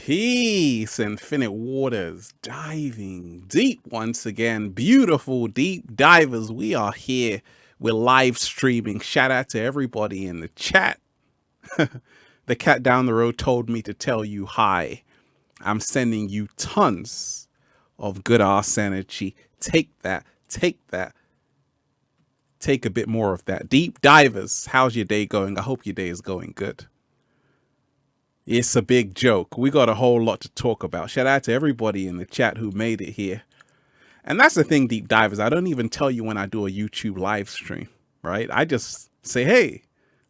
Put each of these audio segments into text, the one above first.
Peace, infinite waters, diving deep once again. Beautiful deep divers. We are here. We're live streaming. Shout out to everybody in the chat. The cat down the road told me to tell you hi. I'm sending you tons of good ass energy. Take that. Take that. Take a bit more of that. Deep divers, how's your day going? I hope your day is going good. It's a big joke. We got a whole lot to talk about. Shout out to everybody in the chat who made it here. And that's the thing, deep divers. I don't even tell you when I do a YouTube live stream, right? I just say, hey,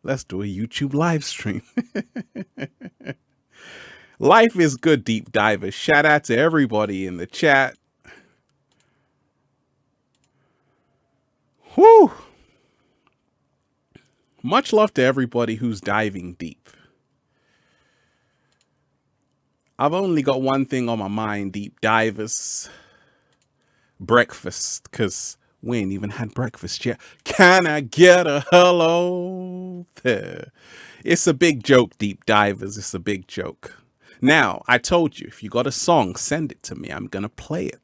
let's do a YouTube live stream. Life is good, deep divers. Shout out to everybody in the chat. Whew. Much love to everybody who's diving deep. I've only got one thing on my mind, deep divers. Breakfast, because we ain't even had breakfast yet. Can I get a hello there? It's a big joke, deep divers. It's a big joke. Now, I told you, if you got a song, send it to me. I'm going to play it.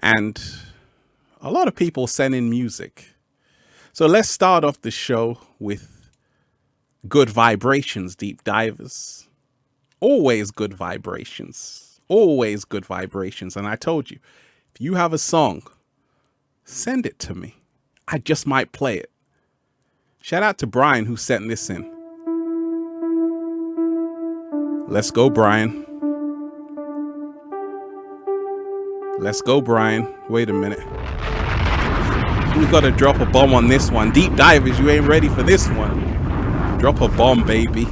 And a lot of people send in music. So let's start off the show with good vibrations, deep divers. Always good vibrations. Always good vibrations. And I told you, if you have a song, send it to me. I just might play it. Shout out to Brian who sent this in. Let's go, Brian. Let's go, Brian. Wait a minute. We gotta drop a bomb on this one. Deep divers, you ain't ready for this one. Drop a bomb, baby.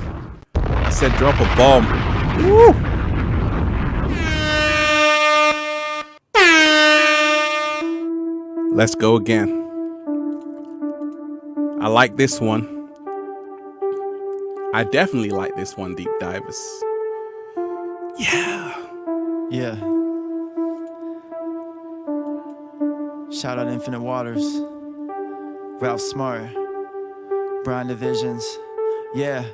I said drop a bomb. Woo! Let's go again. I like this one. I definitely like this one, deep divers. Yeah. Yeah. Shout out Infinite Waters. Ralph Smart. Brian Divisions. Yeah.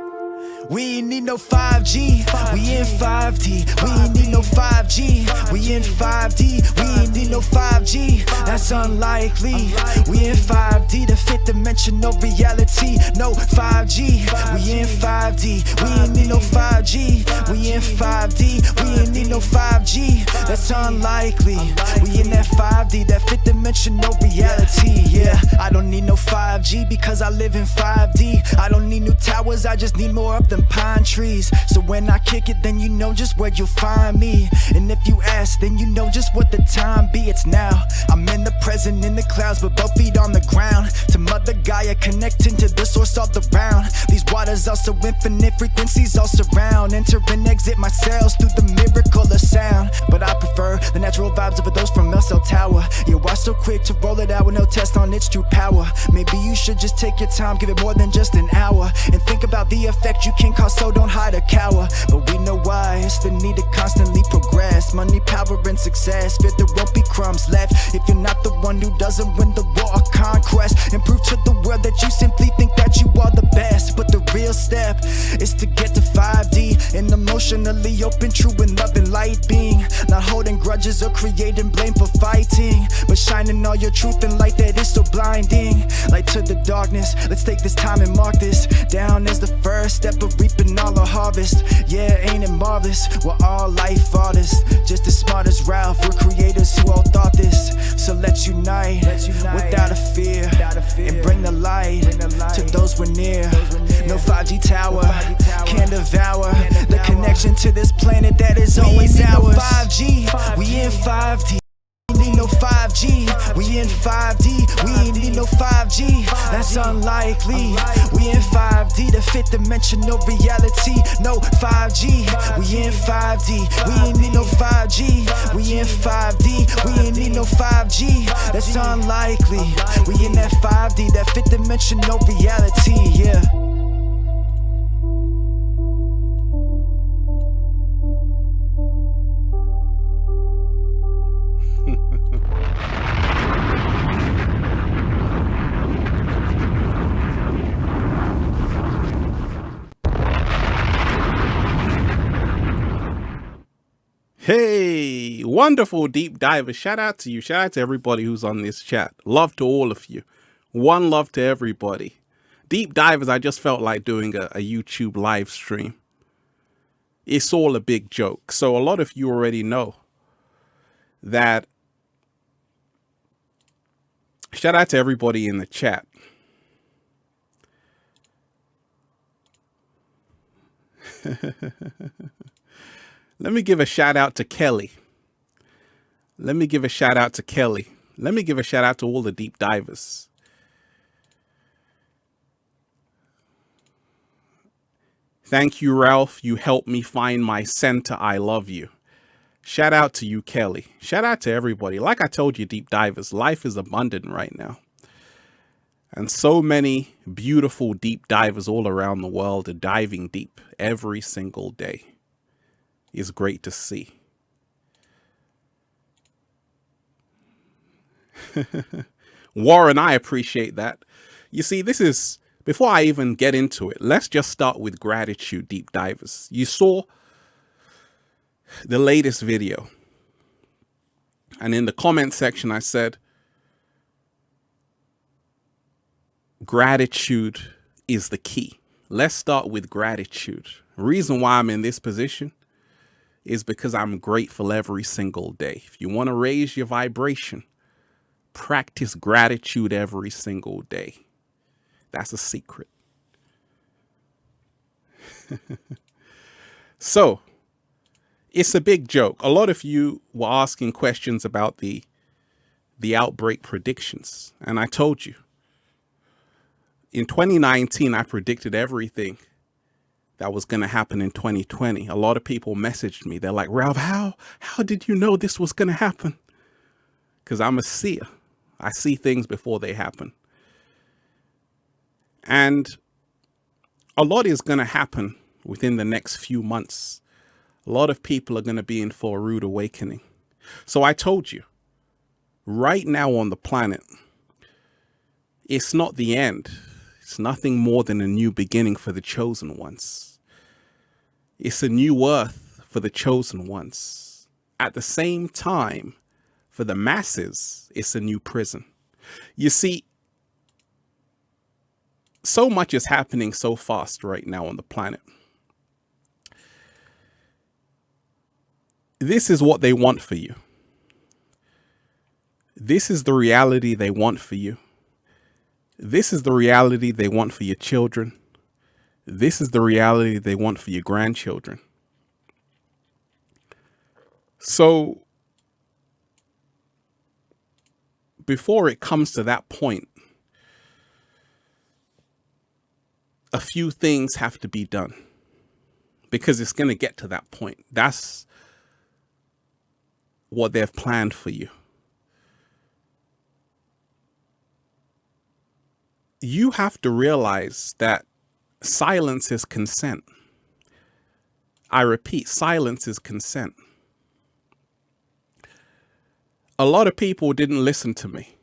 We ain't need no 5G, we in 5D. We ain't need no 5G, we in 5D. We ain't need no 5G, that's unlikely. We in 5D, the fifth dimensional reality. No 5G, we in 5D. We ain't need no 5G, we in 5D. We ain't need no 5G, that's unlikely. We in that 5D, that fifth dimensional reality. Yeah, I don't need no 5G because I live in 5D. I don't need new towers, I just need more up them pine trees. So when I kick it, then you know just where you'll find me. And if you ask, then you know just what the time be. It's now. I'm in the present, in the clouds, but both feet on the ground. To Mother Gaia, connecting to the source all around. These waters also infinite, frequencies all surround. Enter and exit my cells through the miracle of sound. But I prefer the natural vibes of those from Cell Tower. Yeah, why so quick to roll it out with no test on its true power? Maybe you should just take your time, give it more than just an hour, and think about the effect you can cause, so don't hide or cower. But we know why, it's the need to constantly progress. Money, power, and success, fear there won't be crumbs left if you're not the one who doesn't win the war or conquest. And prove to the world that you simply think that you are the best. But the real step is to get to 5D, and emotionally open, true and loving light being. Not holding grudges or creating blame for fighting, but shining all your truth and light that is so blinding. Light to the darkness, let's take this time and mark this down as the first step of reaping all our harvest. Yeah, ain't it marvelous? We're all life artists, just as smart as Ralph. We're creators who all thought this. So let's unite without a fear, and bring the light to those we're near. No 5G tower can devour the connection to this planet that is always ours. No 5G, we in 5D. Need no 5G, we in 5D. We ain't need no 5G, that's unlikely. We in 5D, the fifth dimensional reality. No 5G, we in 5D. We ain't need no 5G, we in 5D. We ain't need no 5G, that's unlikely. We in that 5D, that fifth dimensional reality, yeah. Hey, wonderful deep diver. Shout out to you. Shout out to everybody who's on this chat. Love to all of you. One love to everybody. Deep divers, I just felt like doing a YouTube live stream. It's all a big joke. So a lot of you already know that. Shout out to everybody in the chat. Let me give a shout out to Kelly. Let me give a shout out to Kelly. Let me give a shout out to all the deep divers. Thank you, Ralph. You helped me find my center. I love you. Shout out to you, Kelly. Shout out to everybody. Like I told you, deep divers, life is abundant right now. And so many beautiful deep divers all around the world are diving deep every single day. It's great to see. Warren, I appreciate that. You see, this is, before I even get into it, let's just start with gratitude, deep divers. You saw the latest video. And in the comment section, I said, gratitude is the key. Let's start with gratitude. The reason why I'm in this position is because I'm grateful every single day. If you want to raise your vibration, practice gratitude every single day. That's a secret. So, it's a big joke. A lot of you were asking questions about the outbreak predictions. And I told you, in 2019, I predicted everything that was going to happen in 2020. A lot of people messaged me. They're like, Ralph, how did you know this was going to happen? Because I'm a seer. I see things before they happen. And a lot is going to happen within the next few months. A lot of people are going to be in for a rude awakening. So I told you, right now on the planet, it's not the end. It's nothing more than a new beginning for the chosen ones. It's a new earth for the chosen ones. At the same time, for the masses, it's a new prison. You see, so much is happening so fast right now on the planet. This is what they want for you. This is the reality they want for you. This is the reality they want for your children. This is the reality they want for your grandchildren. So, before it comes to that point, a few things have to be done because it's going to get to that point. That's what they've planned for you. You have to realize that silence is consent. I repeat, silence is consent. A lot of people didn't listen to me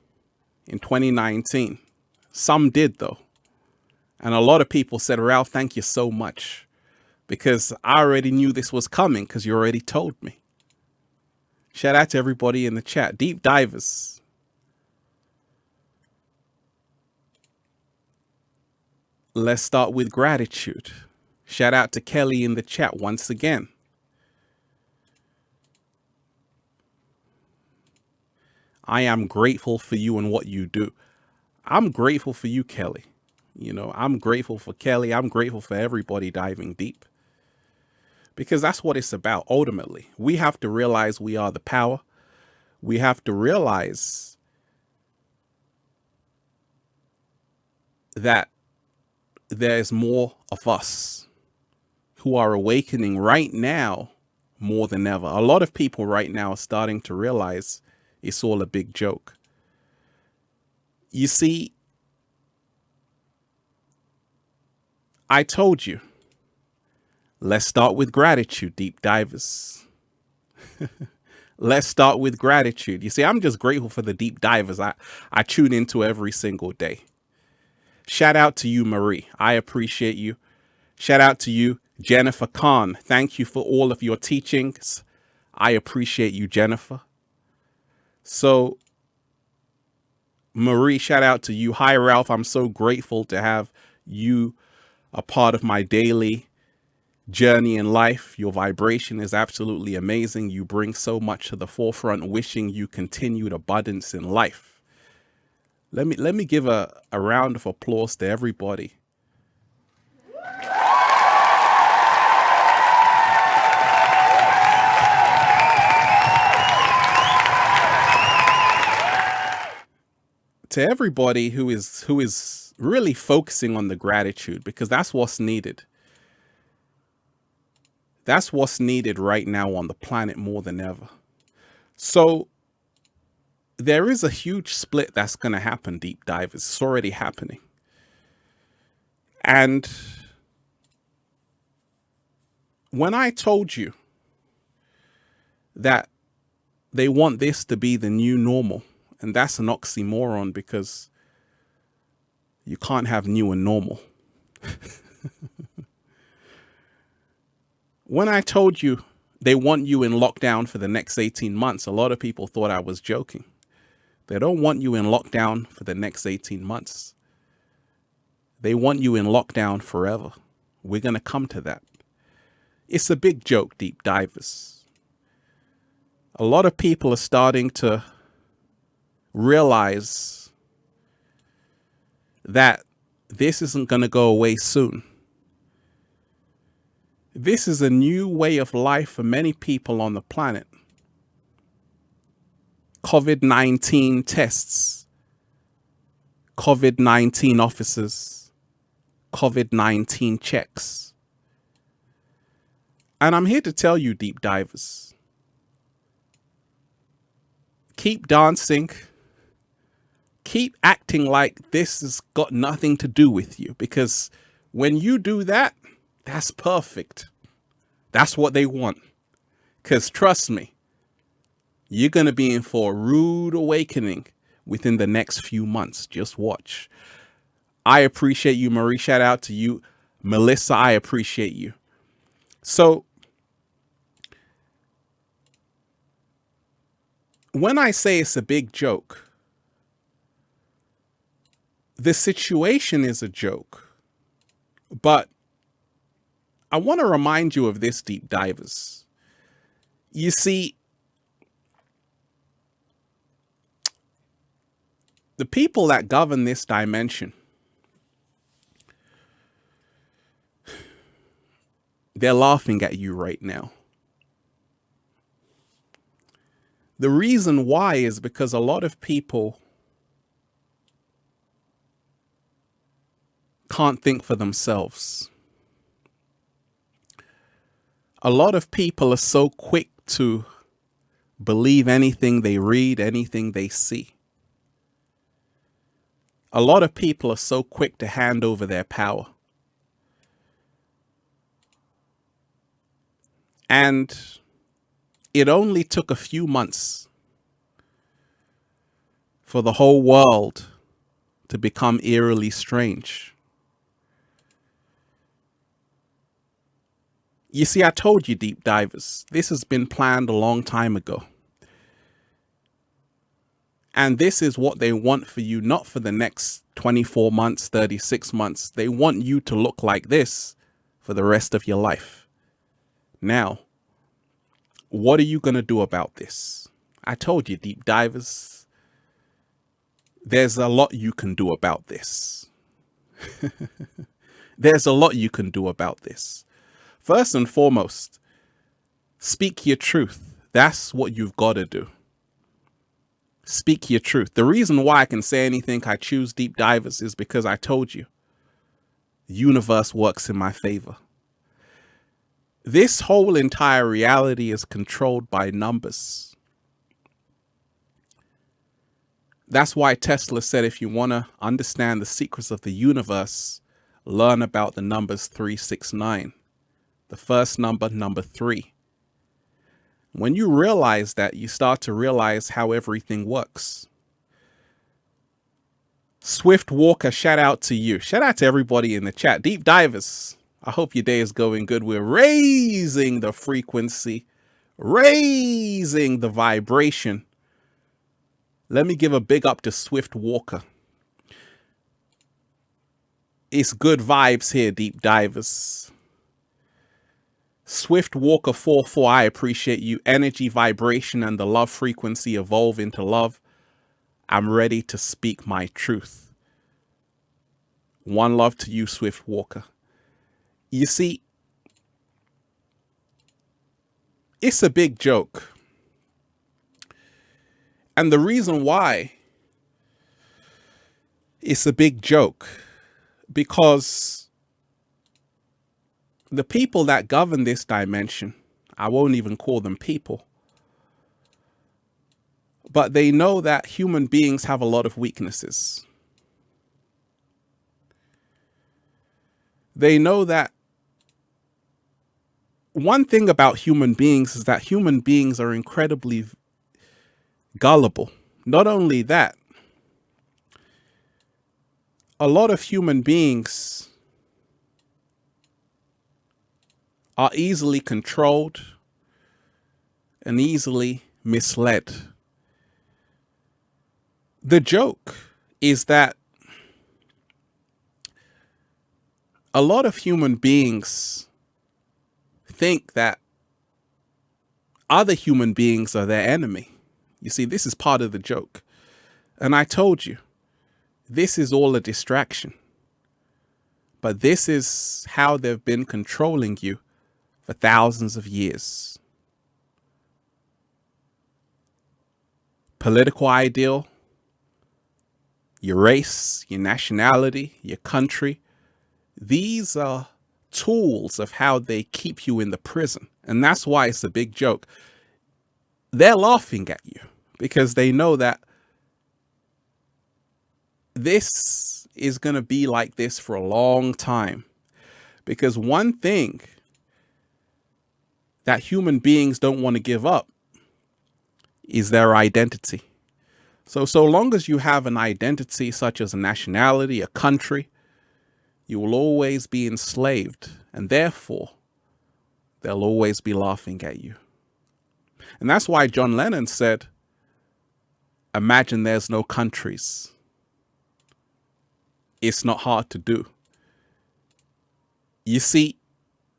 in 2019. Some did, though. And a lot of people said, Ralph, thank you so much, because I already knew this was coming because you already told me. Shout out to everybody in the chat. Deep divers. Let's start with gratitude. Shout out to Kelly in the chat once again. I am grateful for you and what you do. I'm grateful for you, Kelly. You know, I'm grateful for Kelly. I'm grateful for everybody diving deep. Because that's what it's about. Ultimately, we have to realize we are the power. We have to realize that there's more of us who are awakening right now more than ever. A lot of people right now are starting to realize it's all a big joke. You see, I told you, let's start with gratitude, deep divers. Let's start with gratitude. You see, I'm just grateful for the deep divers I tune into every single day. Shout out to you, Marie. I appreciate you. Shout out to you, Jennifer Khan. Thank you for all of your teachings. I appreciate you, Jennifer. So, Marie, shout out to you. Hi, Ralph. I'm so grateful to have you a part of my daily journey in life. Your vibration is absolutely amazing. You bring so much to the forefront. Wishing you continued abundance in life. Let me give a round of applause to everybody. To everybody who is really focusing on the gratitude, because that's what's needed. That's what's needed right now on the planet more than ever. So there is a huge split that's going to happen, deep divers. It's already happening. And when I told you that they want this to be the new normal, and that's an oxymoron because you can't have new and normal. When I told you they want you in lockdown for the next 18 months, a lot of people thought I was joking. They don't want you in lockdown for the next 18 months. They want you in lockdown forever. We're going to come to that. It's a big joke, deep divers. A lot of people are starting to realize that this isn't going to go away soon. This is a new way of life for many people on the planet. COVID-19 tests, COVID-19 officers, COVID-19 checks. And I'm here to tell you, deep divers, keep dancing, keep acting like this has got nothing to do with you, because when you do that, that's perfect. That's what they want. Because trust me, you're going to be in for a rude awakening within the next few months. Just watch. I appreciate you, Marie. Shout out to you. Melissa, I appreciate you. So when I say it's a big joke, the situation is a joke. But I want to remind you of this, deep divers. You see, the people that govern this dimension, they're laughing at you right now. The reason why is because a lot of people can't think for themselves. A lot of people are so quick to believe anything they read, anything they see. A lot of people are so quick to hand over their power. And it only took a few months for the whole world to become eerily strange. You see, I told you, deep divers, this has been planned a long time ago. And this is what they want for you, not for the next 24 months, 36 months. They want you to look like this for the rest of your life. Now, what are you going to do about this? I told you, deep divers, there's a lot you can do about this. There's a lot you can do about this. First and foremost, speak your truth. That's what you've got to do. Speak your truth. The reason why I can say anything I choose, deep divers, is because I told you. The universe works in my favor. This whole entire reality is controlled by numbers. That's why Tesla said if you want to understand the secrets of the universe, learn about the numbers 369. The first number, number 3. When you realize that, you start to realize how everything works. Swift Walker, shout out to you. Shout out to everybody in the chat. Deep divers, I hope your day is going good. We're raising the frequency, raising the vibration. Let me give a big up to Swift Walker. It's good vibes here, deep divers. Swift Walker 44, I appreciate you. Energy, vibration, and the love frequency evolve into love. I'm ready to speak my truth. One love to you, Swift Walker. You see, it's a big joke. And the reason why it's a big joke, because the people that govern this dimension, I won't even call them people, but they know that human beings have a lot of weaknesses. They know that one thing about human beings is that human beings are incredibly gullible. Not only that, a lot of human beings are easily controlled and easily misled. The joke is that a lot of human beings think that other human beings are their enemy. You see, this is part of the joke. And I told you, this is all a distraction. But this is how they've been controlling you for thousands of years. Political ideal, your race, your nationality, your country. These are tools of how they keep you in the prison. And that's why it's a big joke. They're laughing at you because they know that this is going to be like this for a long time. Because one thing that human beings don't want to give up is their identity. So long as you have an identity such as a nationality, a country, you will always be enslaved, and therefore they'll always be laughing at you. And that's why John Lennon said, imagine there's no countries. It's not hard to do. You see,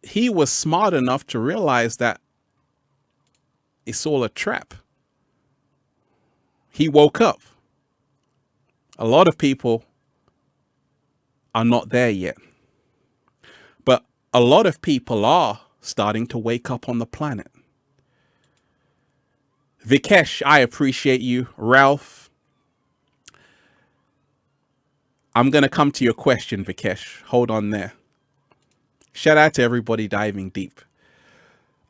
he was smart enough to realize that it's all a trap. He woke up. A lot of people are not there yet. But a lot of people are starting to wake up on the planet. Vikesh, I appreciate you. Ralph, I'm going to come to your question, Vikesh. Hold on there. Shout out to everybody diving deep.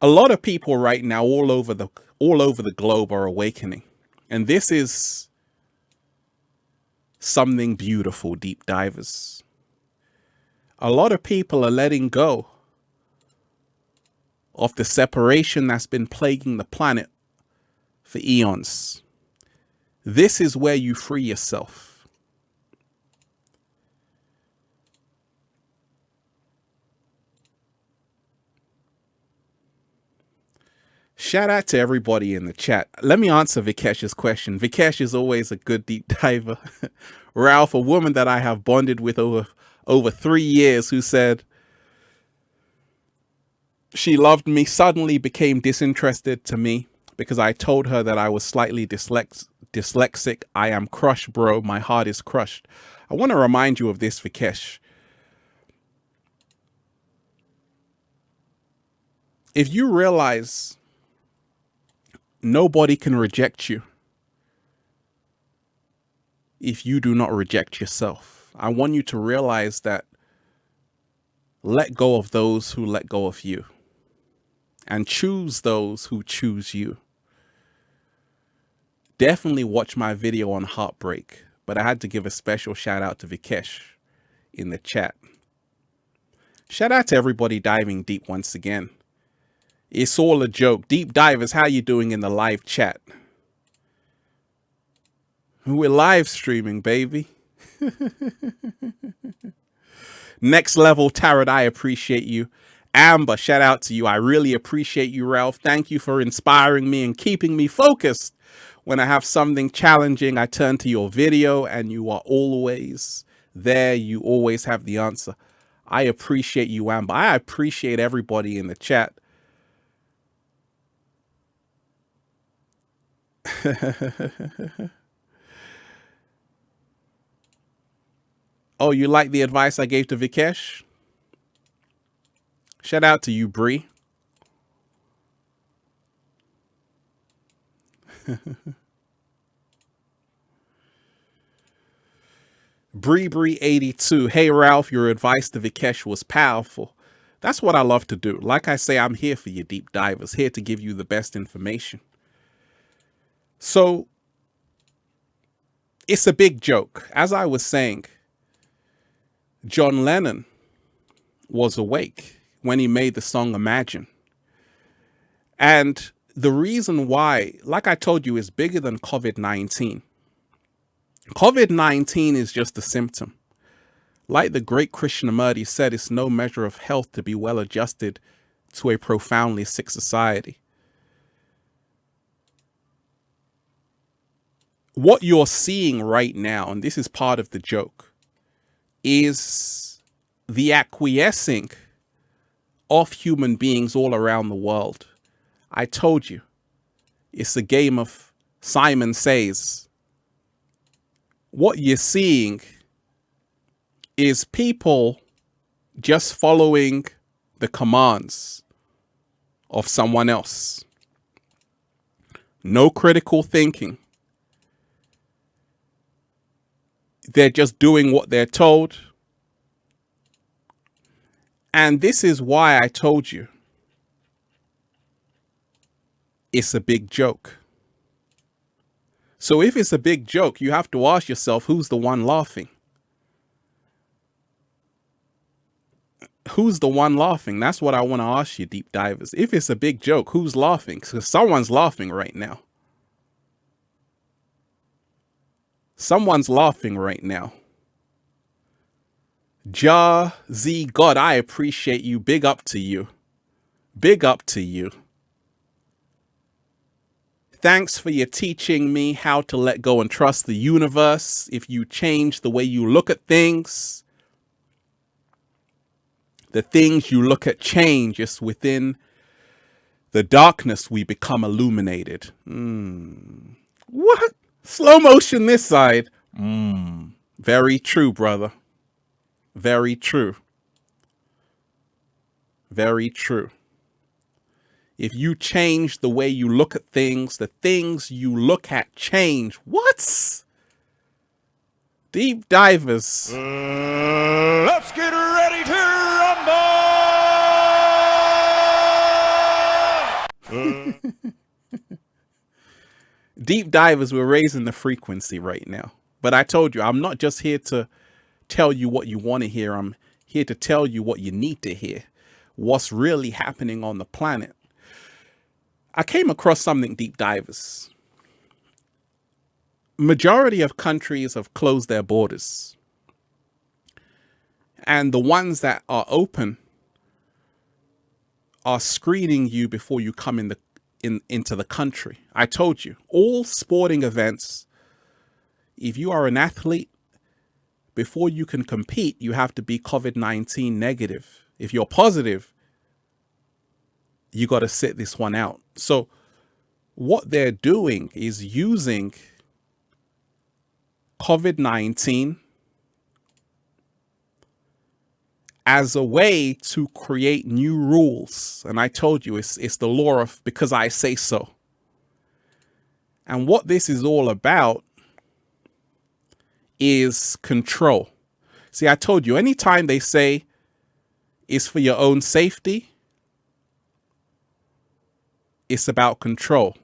A lot of people right now all over the globe are awakening. And this is something beautiful, deep divers. A lot of people are letting go of the separation that's been plaguing the planet for eons. This is where you free yourself. Shout out to everybody in the chat. Let me answer Vikesh's question. Vikesh is always a good deep diver. Ralph, a woman that I have bonded with over 3 years, who said she loved me, suddenly became disinterested to me because I told her that I was slightly dyslexic. I am crushed, bro. My heart is crushed. I want to remind you of this, Vikesh. If you realize nobody can reject you if you do not reject yourself, I want you to realize that let go of those who let go of you and choose those who choose you. Definitely watch my video on heartbreak, but I had to give a special shout out to Vikesh in the chat. Shout out to everybody diving deep once again. It's all a joke. Deep divers, how you doing in the live chat? We're live streaming, baby. Next level tarot, I appreciate you. Amber, shout out to you. I really appreciate you, Ralph. Thank you for inspiring me and keeping me focused. When I have something challenging, I turn to your video and you are always there. You always have the answer. I appreciate you, Amber. I appreciate everybody in the chat. Oh, you like the advice I gave to Vikesh? Shout out to you, Bree. Bree82. Hey, Ralph, your advice to Vikesh was powerful. That's what I love to do. Like I say, I'm here for you, deep divers, here to give you the best information. So it's a big joke. As I was saying, John Lennon was awake when he made the song Imagine. And the reason why, like I told you, is bigger than COVID-19. COVID-19 is just a symptom. Like the great Krishnamurti said, it's no measure of health to be well adjusted to a profoundly sick society. What you're seeing right now, and this is part of the joke, is the acquiescing of human beings all around the world. I told you, it's a game of Simon Says. What you're seeing is people just following the commands of someone else. No critical thinking. They're just doing what they're told. And this is why I told you it's a big joke. So if it's a big joke, you have to ask yourself, who's the one laughing? Who's the one laughing? That's what I want to ask you, deep divers. If it's a big joke, who's laughing? Because someone's laughing right now. Someone's laughing right now. Ja Z God, I appreciate you. Big up to you. Big up to you. Thanks for your teaching me how to let go and trust the universe. If you change the way you look at things, the things you look at change. It's within the darkness we become illuminated. What? Slow motion this side. Very true, brother. Very true. Very true. If you change the way you look at things, the things you look at change. What? Deep divers. Let's get ready to rumble! Deep divers, we're raising the frequency right now. But I told you, I'm not just here to tell you what you want to hear. I'm here to tell you what you need to hear. What's really happening on the planet. I came across something, deep divers. Majority of countries have closed their borders. And the ones that are open are screening you before you come into the country. I told you, all sporting events, if you are an athlete, before you can compete, you have to be COVID-19 negative. If you're positive, you got to sit this one out. So what they're doing is using COVID-19 as a way to create new rules. And I told you, it's the law of because I say so. And what this is all about is control. See, I told you, anytime they say it's for your own safety, it's about control.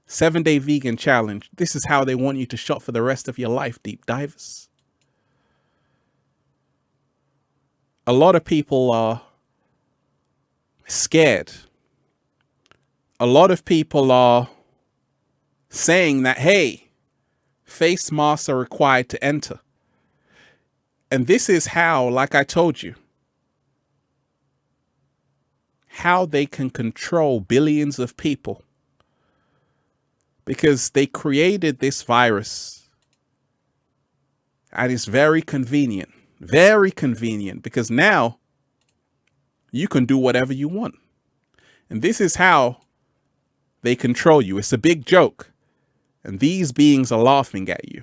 7-day vegan challenge. This is how they want you to shop for the rest of your life, deep divers. A lot of people are scared. A lot of people are saying that, hey, face masks are required to enter. And this is how, like I told you, how they can control billions of people, because they created this virus, and it's very convenient because now you can do whatever you want. And this is how they control you. It's a big joke. And these beings are laughing at you.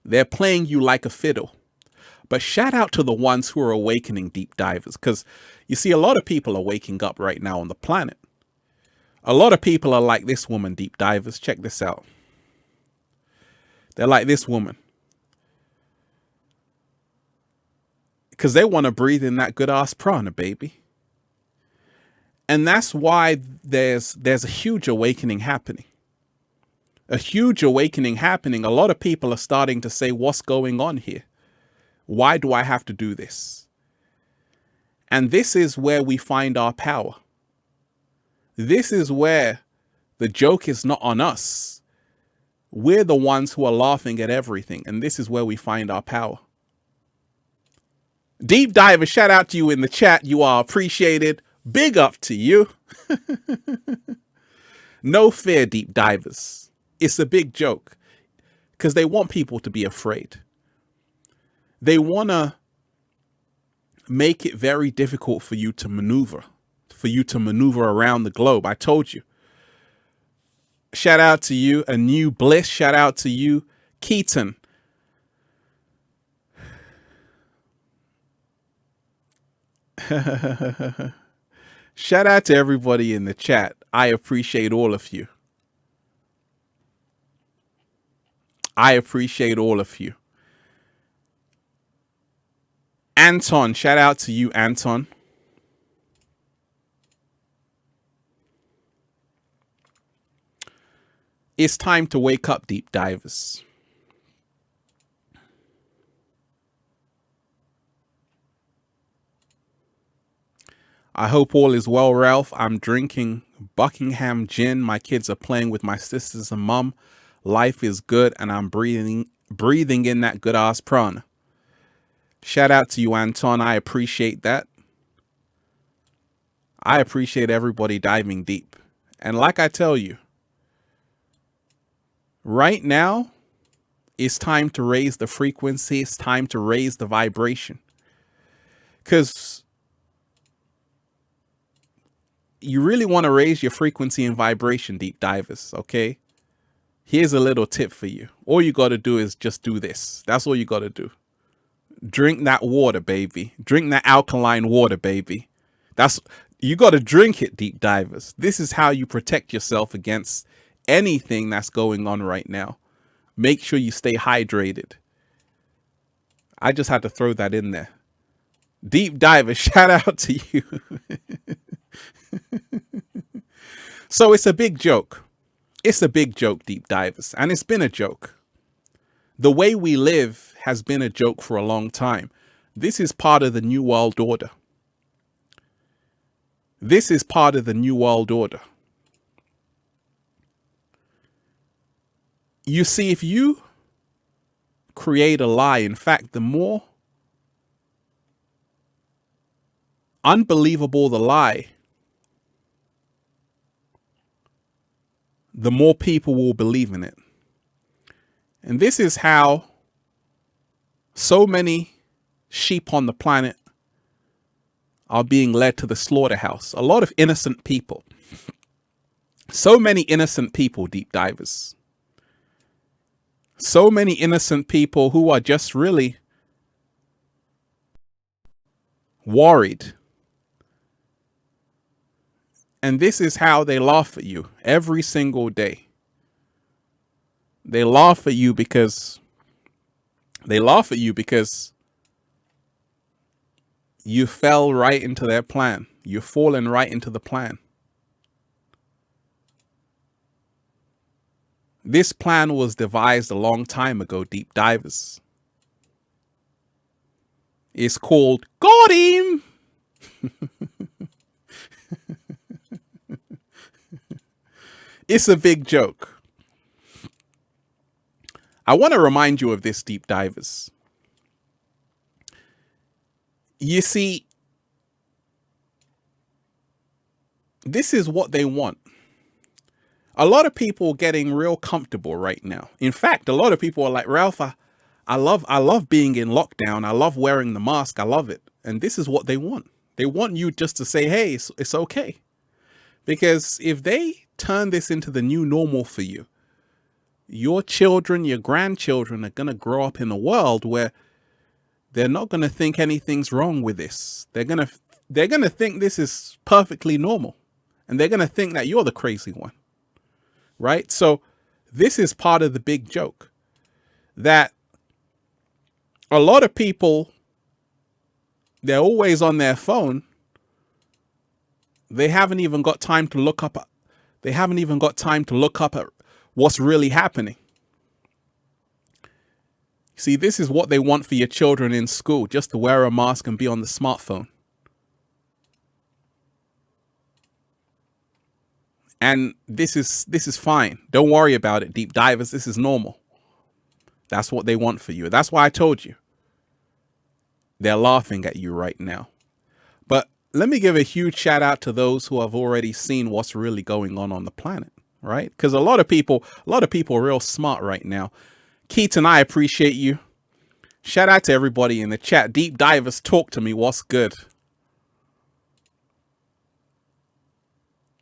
They're playing you like a fiddle. But shout out to the ones who are awakening, deep divers, because you see, a lot of people are waking up right now on the planet. A lot of people are like this woman, deep divers. Check this out. They're like this woman, because they want to breathe in that good ass prana, baby. And that's why there's a huge awakening happening. A huge awakening happening. A lot of people are starting to say, what's going on here? Why do I have to do this? And this is where we find our power. This is where the joke is not on us. We're the ones who are laughing at everything. And this is where we find our power. Deep diver, shout out to you in the chat. You are appreciated. Big up to you. No fear, deep divers. It's a big joke because they want people to be afraid. They want to make it very difficult for you to maneuver around the globe. I told you. Shout out to you, a new bliss. Shout out to you, Keaton. Shout out to everybody in the chat. I appreciate all of you. I appreciate all of you. Anton, shout out to you, Anton. It's time to wake up, deep divers. I hope all is well, Ralph. I'm drinking Buckingham gin. My kids are playing with my sisters and mum. Life is good, and I'm breathing in that good ass prana. Shout out to you, Anton. I appreciate that. I appreciate everybody diving deep. And like I tell you, right now, it's time to raise the frequency. It's time to raise the vibration. Because you really want to raise your frequency and vibration, deep divers, okay? Here's a little tip for you. All you got to do is just do this. That's all you got to do. Drink that water, baby. Drink that alkaline water, baby. You got to drink it, deep divers. This is how you protect yourself against anything that's going on right now. Make sure you stay hydrated. I just had to throw that in there. Deep diver, shout out to you. So it's a big joke. It's a big joke, deep divers. And it's been a joke. The way we live has been a joke for a long time. This is part of the New World Order. This is part of the New World Order. You see, if you create a lie, in fact, the more unbelievable the lie, the more people will believe in it. And this is how so many sheep on the planet are being led to the slaughterhouse. A lot of innocent people. So many innocent people, deep divers. So many innocent people who are just really worried. And this is how they laugh at you every single day. They laugh at you because you fell right into their plan. You've fallen right into the plan. This plan was devised a long time ago, deep divers. It's called Got Him! It's a big joke. I want to remind you of this, deep divers. You see, this is what they want. A lot of people are getting real comfortable right now. In fact, a lot of people are like, Ralph, I love being in lockdown. I love wearing the mask. I love it. And this is what they want. They want you just to say, hey, it's okay. Because if they turn this into the new normal for you, your children, your grandchildren are going to grow up in a world where they're not going to think anything's wrong with this. They're going to think this is perfectly normal. And they're going to think that you're the crazy one. Right? So this is part of the big joke, that a lot of people, they're always on their phone. They haven't even got time to look up. They haven't even got time to look up at what's really happening. See, this is what they want for your children in school, just to wear a mask and be on the smartphone. And this is fine. Don't worry about it, deep divers. This is normal. That's what they want for you. That's why I told you. They're laughing at you right now. But let me give a huge shout out to those who have already seen what's really going on the planet, right? Because a lot of people are real smart right now. Keaton, I appreciate you. Shout out to everybody in the chat. Deep divers, talk to me. What's good?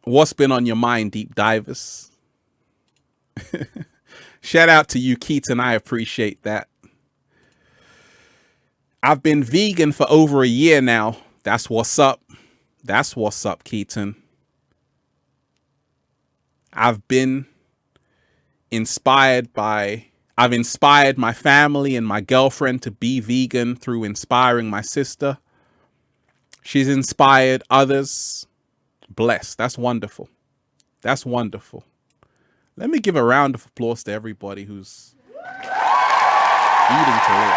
What's been on your mind, deep divers? Shout out to you, Keaton. I appreciate that. I've been vegan for over a year now. That's what's up. That's what's up, Keaton. I've inspired my family and my girlfriend to be vegan through inspiring my sister. She's inspired others. Blessed. That's wonderful. That's wonderful. Let me give a round of applause to everybody who's eating to live.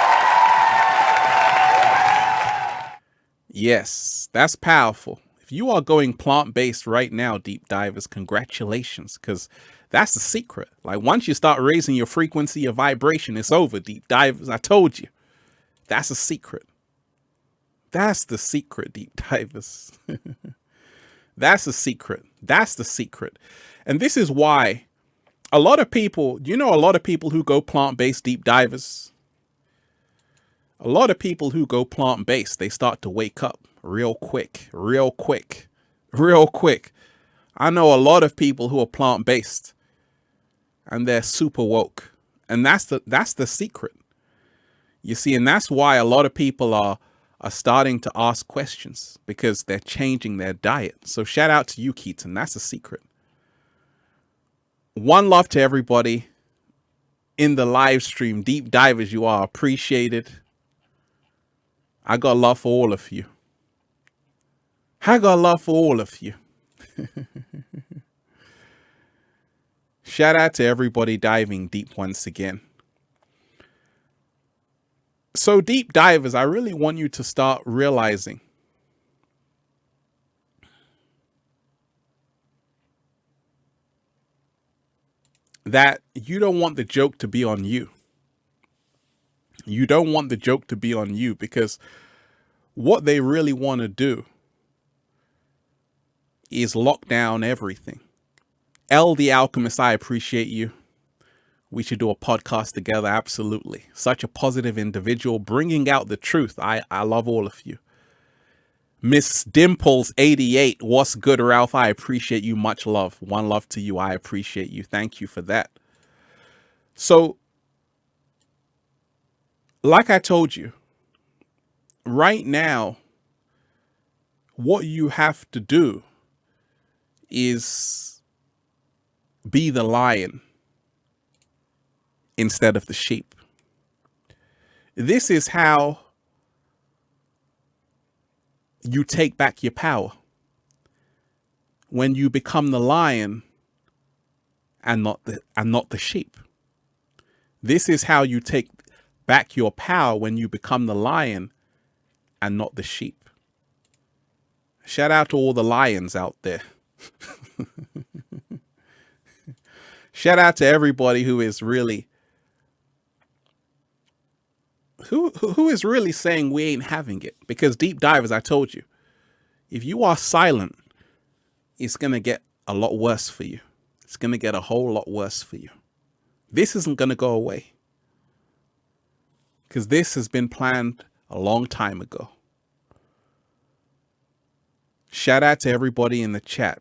Yes, that's powerful. If you are going plant-based right now, deep divers, congratulations, because that's the secret. Like, once you start raising your frequency, your vibration, it's over, deep divers. I told you. That's a secret. That's the secret, deep divers. That's the secret. That's the secret. And this is why a lot of people, a lot of people who go plant-based, deep divers, a lot of people who go plant-based, they start to wake up real quick, real quick, real quick. I know a lot of people who are plant-based and they're super woke. And that's the secret. You see, and that's why a lot of people are starting to ask questions, because they're changing their diet. So shout out to you, Keaton. That's the secret. One love to everybody in the live stream. Deep divers, you are appreciated. I got love for all of you. I got love for all of you. Shout out to everybody diving deep once again. So deep divers, I really want you to start realizing that you don't want the joke to be on you. You don't want the joke to be on you, because what they really want to do is lock down everything. L the Alchemist, I appreciate you. We should do a podcast together. Absolutely. Such a positive individual, bringing out the truth. I love all of you. Miss Dimples 88. What's good, Ralph? I appreciate you. Much love. One love to you. I appreciate you. Thank you for that. So, like I told you, right now, what you have to do is be the lion instead of the sheep. This is how you take back your power. When you become the lion and not the sheep. This is how you take back your power, when you become the lion and not the sheep. Shout out to all the lions out there. Shout out to everybody who is really who is really saying we ain't having it. Because deep divers, I told you, if you are silent it's going to get a lot worse for you. It's going to get a whole lot worse for you. This isn't going to go away, because this has been planned a long time ago. Shout out to everybody in the chat.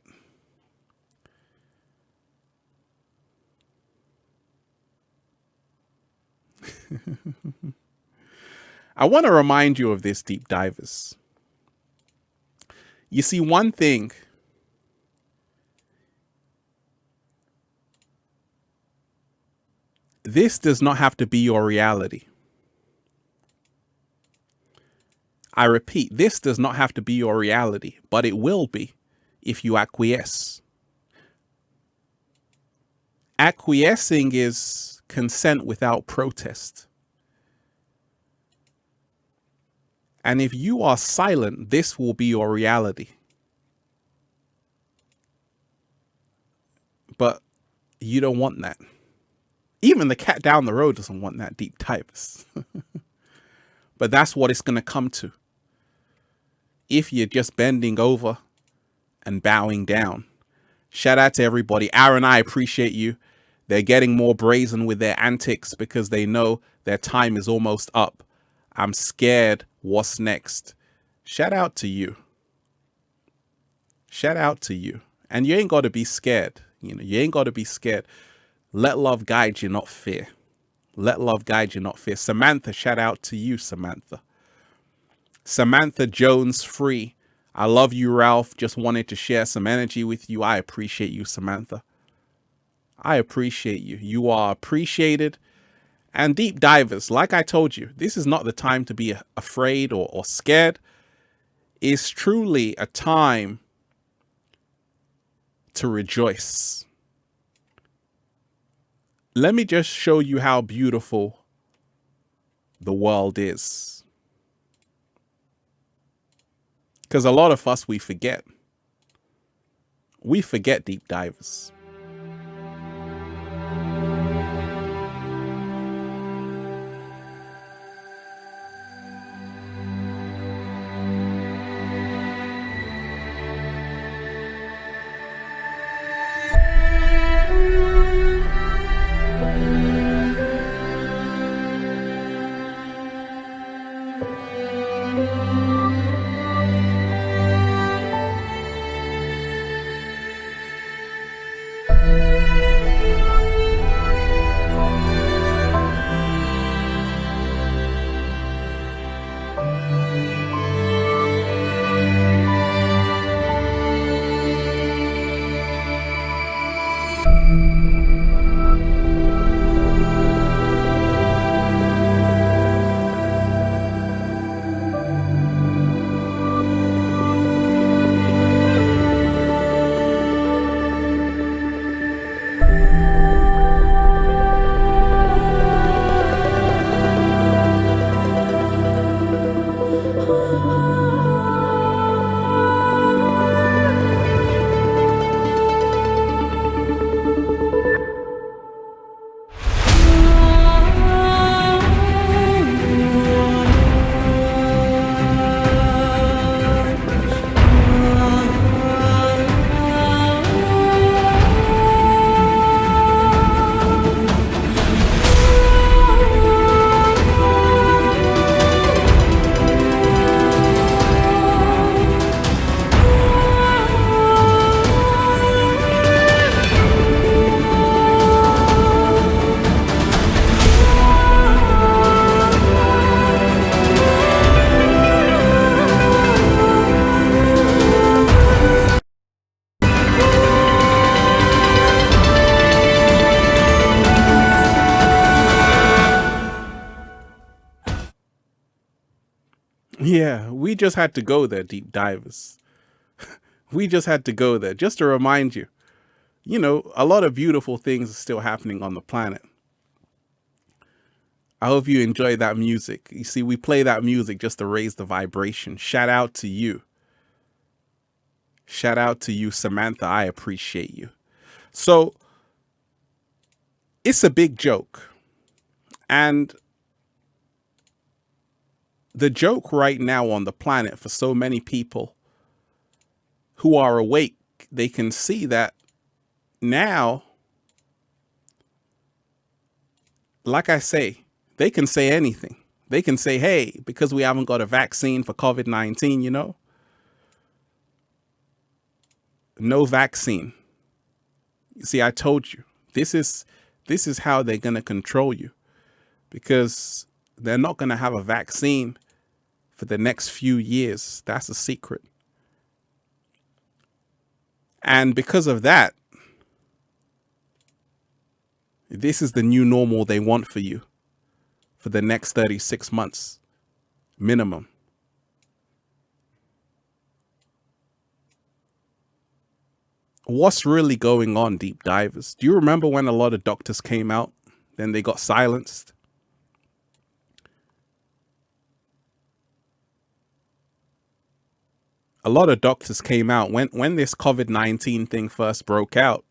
I want to remind you of this, deep divers. You see, one thing this does not have to be your reality. I repeat, this does not have to be your reality, but it will be if you acquiesce. Acquiescing is consent without protest. And if you are silent, this will be your reality. But you don't want that. Even the cat down the road doesn't want that, deep divers. But that's what it's going to come to. If you're just bending over and bowing down. Shout out to everybody. Aaron, I appreciate you. They're getting more brazen with their antics because they know their time is almost up. I'm scared. What's next? Shout out to you. Shout out to you. And you ain't got to be scared. You know, you ain't got to be scared. Let love guide you, not fear. Let love guide you, not fear. Samantha, shout out to you, Samantha. Samantha Jones Free. I love you, Ralph. Just wanted to share some energy with you. I appreciate you, Samantha. I appreciate you. You are appreciated. And deep divers, like I told you, this is not the time to be afraid or scared. It's truly a time to rejoice. Let me just show you how beautiful the world is. Because a lot of us, we forget. We forget, deep divers. Yeah, we just had to go there, deep divers. We just had to go there just to remind you, you know, a lot of beautiful things are still happening on the planet. I hope you enjoy that music. You see, we play that music just to raise the vibration. Shout out to you. Shout out to you, Samantha. I appreciate you. So it's a big joke. And the joke right now on the planet for so many people who are awake they can see that now, like I say, they can say anything. They can say, hey, because we haven't got a vaccine for COVID-19, no vaccine. You see, I told you, this is how they're going to control you, because they're not going to have a vaccine for the next few years. That's a secret. And because of that, this is the new normal they want for you for the next 36 months minimum. What's really going on, deep divers? Do you remember when a lot of doctors came out, then they got silenced? A lot of doctors came out when this COVID-19 thing first broke out.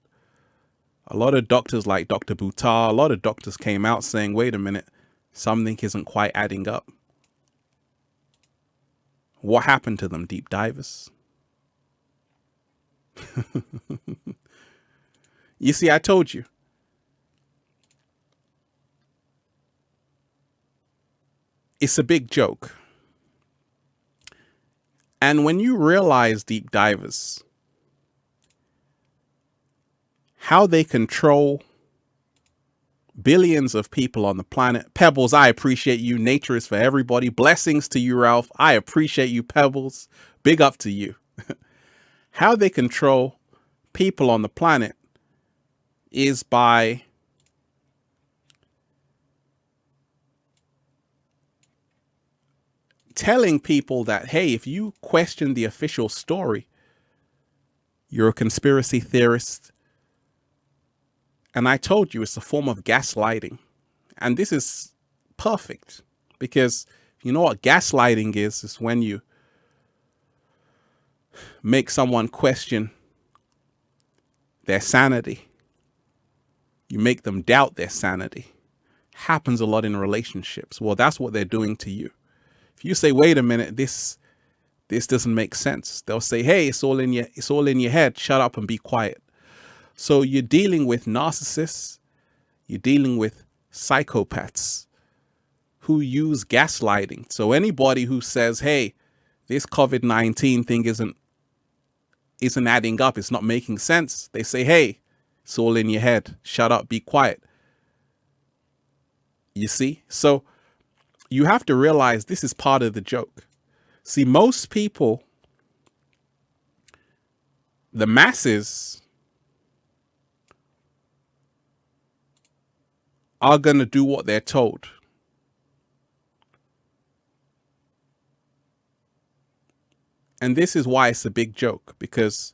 A lot of doctors like Dr. Buttar, a lot of doctors came out saying, wait a minute, something isn't quite adding up. What happened to them, deep divers? You see, I told you. It's a big joke. And when you realize, deep divers, how they control billions of people on the planet. Pebbles, I appreciate you. Nature is for everybody. Blessings to you, Ralph. I appreciate you, Pebbles. Big up to you. How they control people on the planet is by telling people that, hey, if you question the official story, you're a conspiracy theorist. And I told you it's a form of gaslighting. And this is perfect, because you know what gaslighting is? It's when you make someone question their sanity. You make them doubt their sanity. Happens a lot in relationships. Well, that's what they're doing to you. If you say, wait a minute, this doesn't make sense, they'll say, hey, it's all in your head. Shut up and be quiet. So you're dealing with narcissists, you're dealing with psychopaths who use gaslighting. So anybody who says, hey, this COVID-19 thing isn't adding up, it's not making sense, they say, hey, it's all in your head. Shut up, be quiet. You see? So you have to realize this is part of the joke. See, most people, the masses, are going to do what they're told. And this is why it's a big joke, because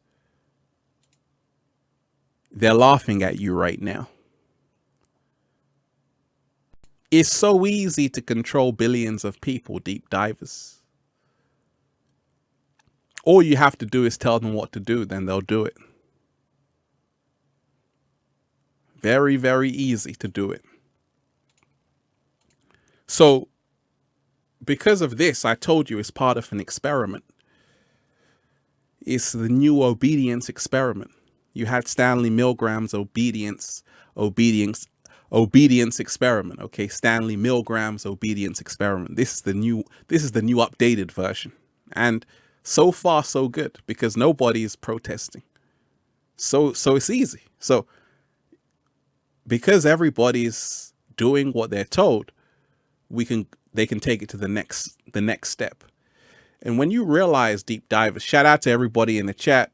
they're laughing at you right now. It's so easy to control billions of people, deep divers. All you have to do is tell them what to do, then they'll do it. Very, very easy to do it. So, because of this, I told you it's part of an experiment. It's the new obedience experiment. You had Stanley Milgram's obedience experiment. Okay, Stanley Milgram's obedience experiment. This is the new updated version. And so far, so good, because nobody is protesting. So it's easy. So because everybody's doing what they're told, they can take it to the next step. And when you realize, deep divers, shout out to everybody in the chat.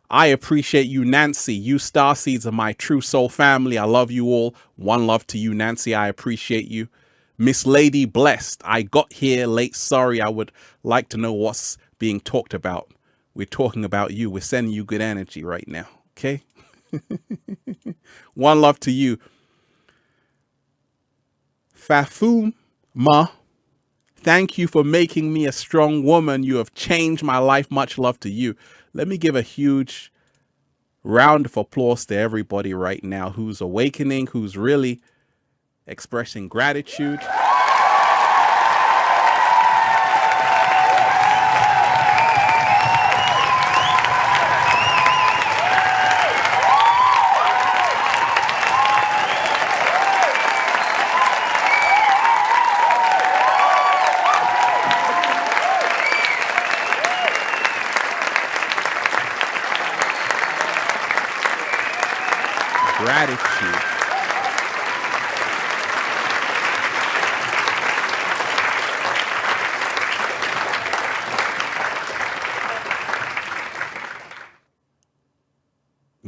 I appreciate you, Nancy. You starseeds are my true soul family. I love you all. One love to you, Nancy. I appreciate you. Miss Lady Blessed, I got here late. Sorry, I would like to know what's being talked about. We're talking about you. We're sending you good energy right now. Okay? One love to you. Fafuma, thank you for making me a strong woman. You have changed my life. Much love to you. Let me give a huge round of applause to everybody right now who's awakening, who's really expressing gratitude. Gratitude.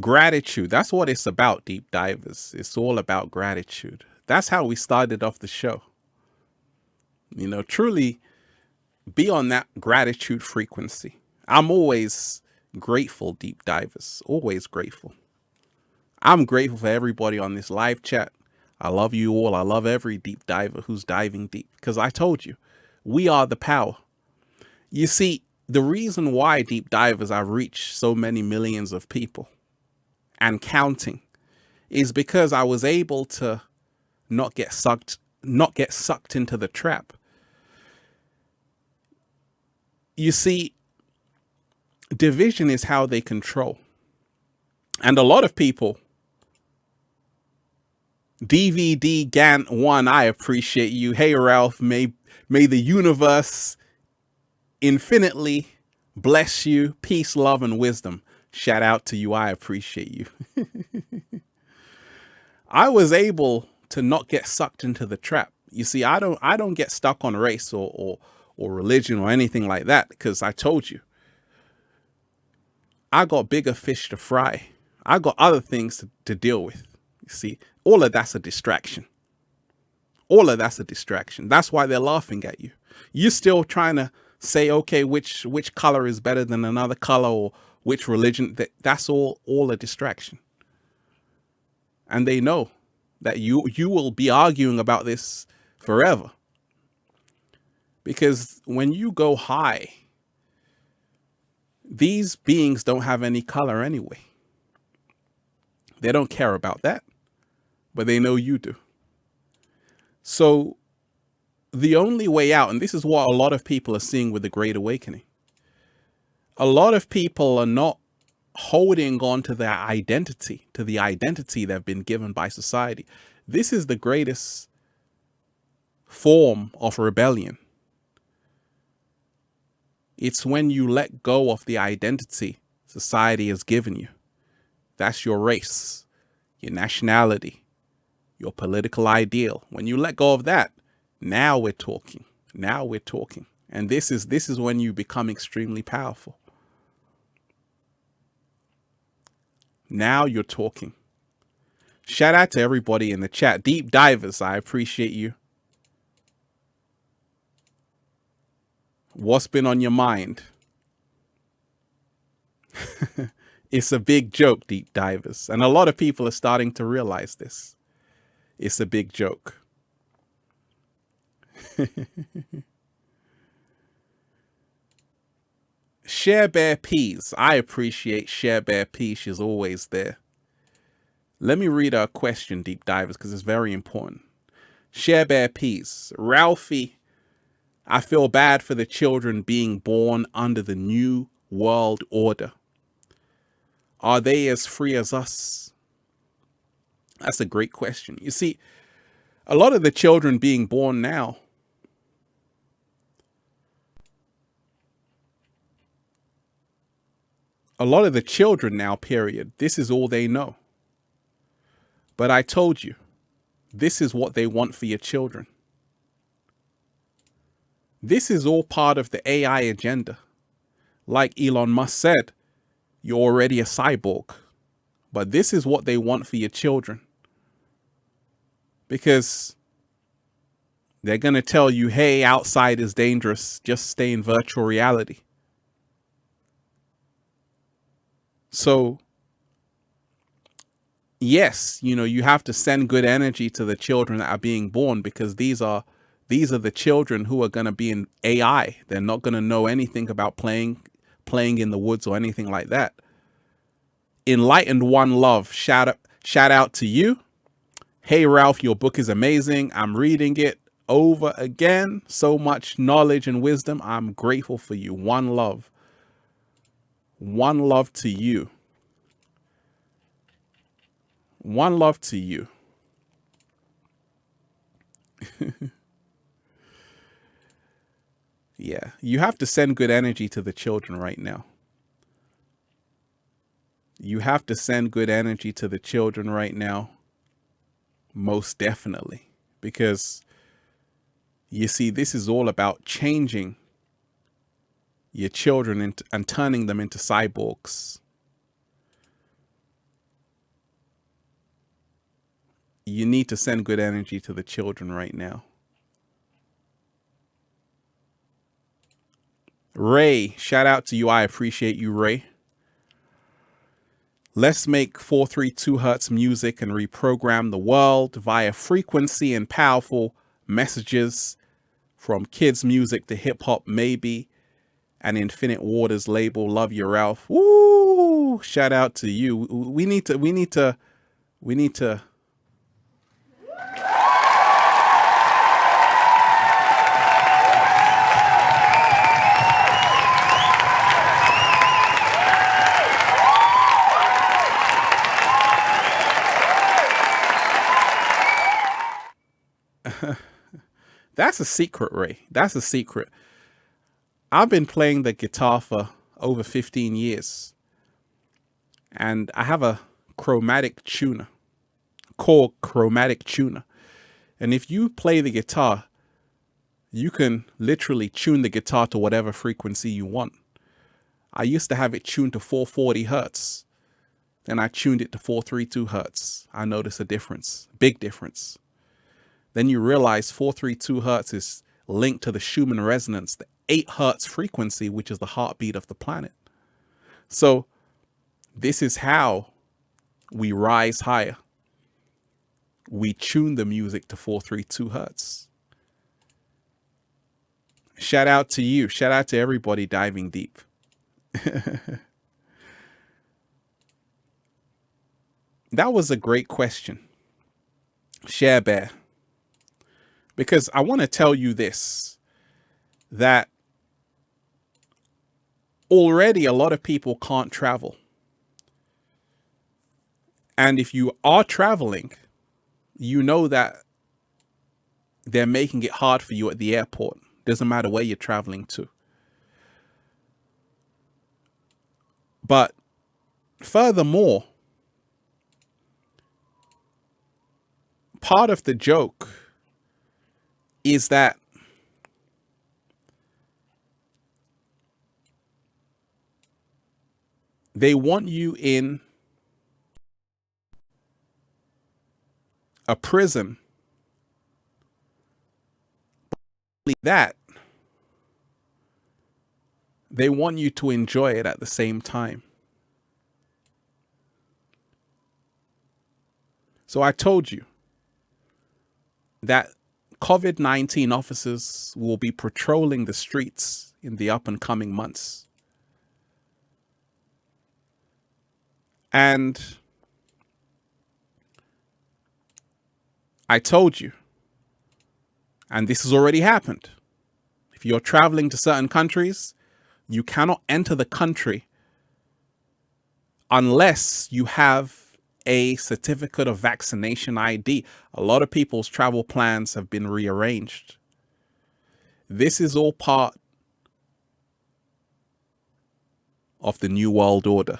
Gratitude. That's what it's about, deep divers. It's all about gratitude. That's how we started off the show. You know, truly be on that gratitude frequency. I'm always grateful, deep divers. Always grateful. I'm grateful for everybody on this live chat. I love you all. I love every deep diver who's diving deep, because I told you, we are the power. You see, the reason why deep divers have reached so many millions of people and counting is because I was able to not get sucked into the trap. You see, division is how they control. And a lot of people, DVD Gant 1, I appreciate you. Hey Ralph, may the universe infinitely bless you. Peace, love, and wisdom. Shout out to you. I appreciate you. I was able to not get sucked into the trap. You see, I don't get stuck on race or religion or anything like that, because I told you, I got bigger fish to fry. I got other things to deal with. You see, all of that's a distraction. All of that's a distraction. That's why they're laughing at you. You're still trying to say, okay, which color is better than another color, or which religion. That's all a distraction. And they know that you will be arguing about this forever. Because when you go high, these beings don't have any color anyway. They don't care about that, but they know you do. So the only way out, and this is what a lot of people are seeing with the Great Awakening, a lot of people are not holding on to their identity, to the identity they've been given by society. This is the greatest form of rebellion. It's when you let go of the identity society has given you. That's your race, your nationality, your political ideal. When you let go of that, now we're talking. Now we're talking. And this is when you become extremely powerful. Now you're talking. Shout out to everybody in the chat. Deep divers, I appreciate you. What's been on your mind? It's a big joke, deep divers. And a lot of people are starting to realize this. It's a big joke. Share Bear Peas. I appreciate Share Bear Peas. She's always there. Let me read our question, deep divers, because it's very important. Share Bear Peas. Ralphie, I feel bad for the children being born under the new world order. Are they as free as us? That's a great question. You see, a lot of the children being born now, period, this is all they know. But I told you, this is what they want for your children. This is all part of the AI agenda. Like Elon Musk said, you're already a cyborg. But this is what they want for your children. Because they're going to tell you, hey, outside is dangerous. Just stay in virtual reality. So, yes, you have to send good energy to the children that are being born, because these are the children who are going to be in AI. They're not going to know anything about playing in the woods or anything like that. Enlightened One Love, shout out to you. Hey Ralph, your book is amazing. I'm reading it over again. So much knowledge and wisdom. I'm grateful for you. One love. One love to you. One love to you. Yeah, you have to send good energy to the children right now. You have to send good energy to the children right now. Most definitely. Because you see, this is all about changing your children and turning them into cyborgs. You need to send good energy to the children right now. Ray, shout out to you. I appreciate you, Ray. Let's make 432 hertz music and reprogram the world via frequency and powerful messages, from kids music to hip hop, maybe, and Infinite Waters label. Love you, Ralph. Woo! Shout out to you. We need to. That's a secret, Ray. That's a secret. I've been playing the guitar for over 15 years. And I have a chromatic tuner, called chromatic tuner. And if you play the guitar, you can literally tune the guitar to whatever frequency you want. I used to have it tuned to 440 hertz. Then I tuned it to 432 hertz. I noticed a difference, big difference. Then you realize 432 hertz is linked to the Schumann resonance, the 8 hertz frequency, which is the heartbeat of the planet. So this is how we rise higher. We tune the music to 432 hertz. Shout out to you. Shout out to everybody diving deep. That was a great question, Share Bear. Because I want to tell you this, that already a lot of people can't travel. And if you are traveling, you know that they're making it hard for you at the airport. Doesn't matter where you're traveling to. But furthermore, part of the joke is that they want you in a prison. But that they want you to enjoy it at the same time. So I told you that COVID-19 officers will be patrolling the streets in the up and coming months. And I told you, and this has already happened, if you're traveling to certain countries, you cannot enter the country unless you have a certificate of vaccination ID. A lot of people's travel plans have been rearranged. This is all part of the New World Order.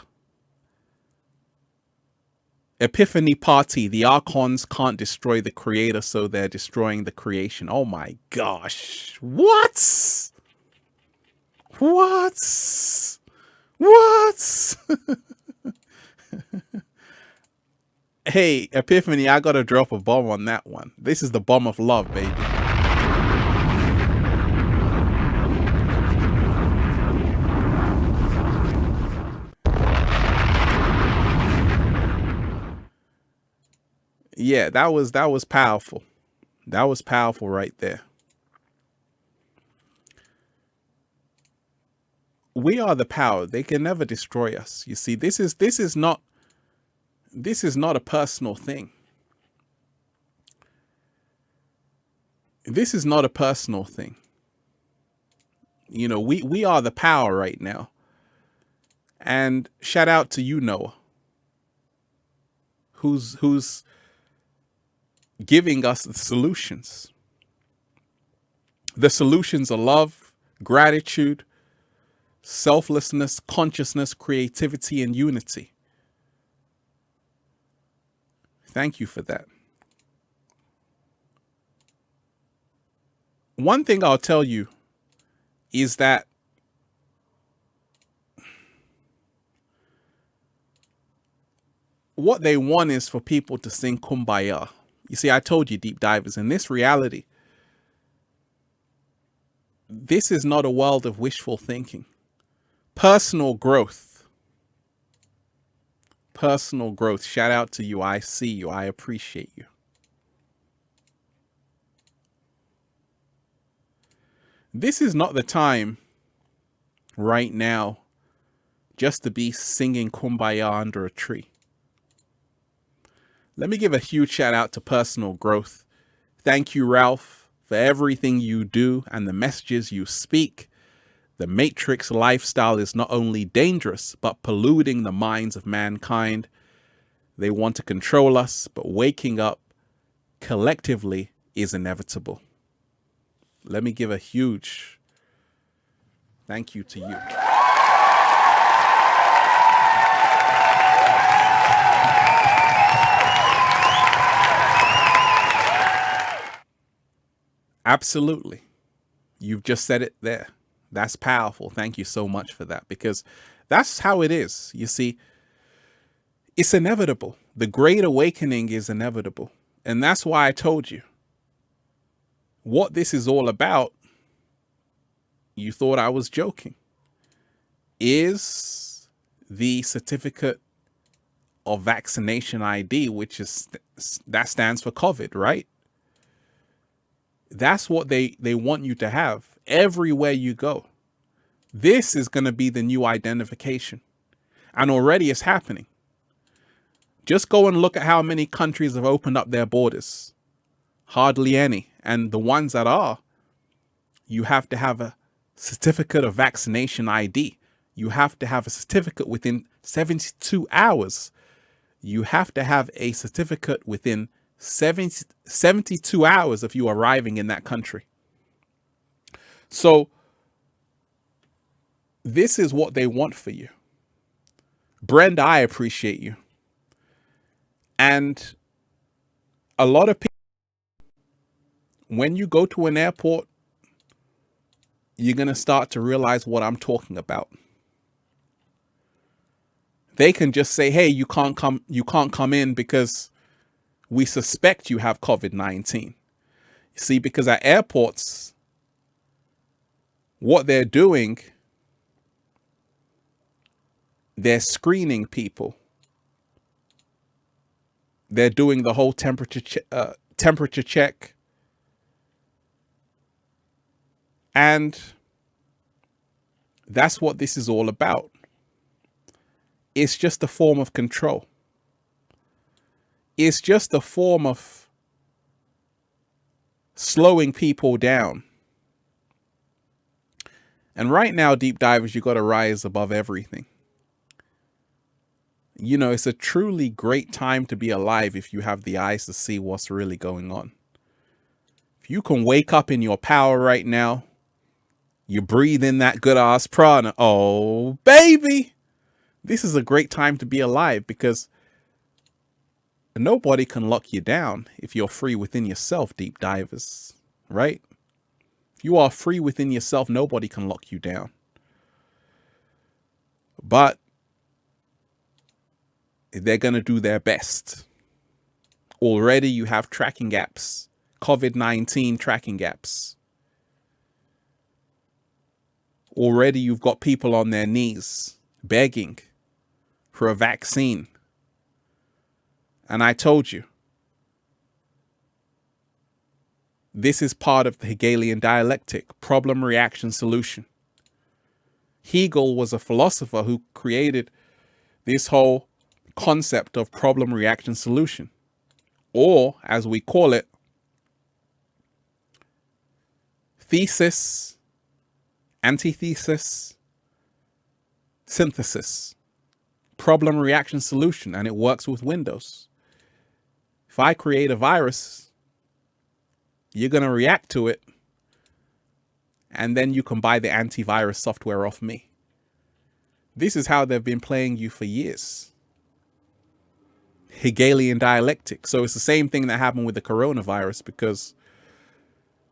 Epiphany Party, the Archons can't destroy the creator, so they're destroying the creation. Oh my gosh. What? What? What? Hey, Epiphany, I gotta drop a bomb on that one. This is the bomb of love, baby. Yeah, that was powerful. That was powerful right there. We are the power. They can never destroy us. You see, this is not a personal thing. This is not a personal thing. You know, we are the power right now. And shout out to you, Noah, who's giving us the solutions. The solutions are love, gratitude, selflessness, consciousness, creativity, and unity. Thank you for that. One thing I'll tell you is that what they want is for people to sing Kumbaya. You see, I told you, deep divers, in this reality, this is not a world of wishful thinking. Personal growth. Personal growth. Shout out to you. I see you. I appreciate you. This is not the time right now just to be singing Kumbaya under a tree. Let me give a huge shout out to personal growth. Thank you, Ralph, for everything you do and the messages you speak. The Matrix lifestyle is not only dangerous, but polluting the minds of mankind. They want to control us, but waking up collectively is inevitable. Let me give a huge thank you to you. Absolutely. You've just said it there. That's powerful. Thank you so much for that, because that's how it is. You see, it's inevitable. The Great Awakening is inevitable. And that's why I told you what this is all about. You thought I was joking. Is the certificate of vaccination ID, which is that stands for COVID, right? That's what they want you to have everywhere you go. This is going to be the new identification. And already it's happening. Just go and look at how many countries have opened up their borders. Hardly any. And the ones that are, you have to have a certificate of vaccination ID. You have to have a certificate within 72 hours. You have to have a certificate within 72 hours of you arriving in that country. So this is what they want for you. Brenda, I appreciate you. And a lot of people, when you go to an airport, you're going to start to realize what I'm talking about. They can just say, hey, you can't come in because we suspect you have COVID-19. You see, because at airports, what they're doing, they're screening people. They're doing the whole temperature check. And that's what this is all about. It's just a form of control. It's just a form of slowing people down. And right now, deep divers, you got to rise above everything. You know, it's a truly great time to be alive if you have the eyes to see what's really going on. If you can wake up in your power right now, you breathe in that good ass prana. Oh, baby. This is a great time to be alive, because nobody can lock you down if you're free within yourself, deep divers, right? If you are free within yourself, nobody can lock you down. But they're going to do their best. Already you have tracking apps, COVID-19 tracking apps. Already you've got people on their knees begging for a vaccine. And I told you, this is part of the Hegelian dialectic, problem, reaction, solution. Hegel was a philosopher who created this whole concept of problem, reaction, solution, or as we call it, thesis, antithesis, synthesis, problem, reaction, solution, and it works with Windows. If I create a virus, you're going to react to it, and then you can buy the antivirus software off me. This is how they've been playing you for years. Hegelian dialectic. So it's the same thing that happened with the coronavirus, because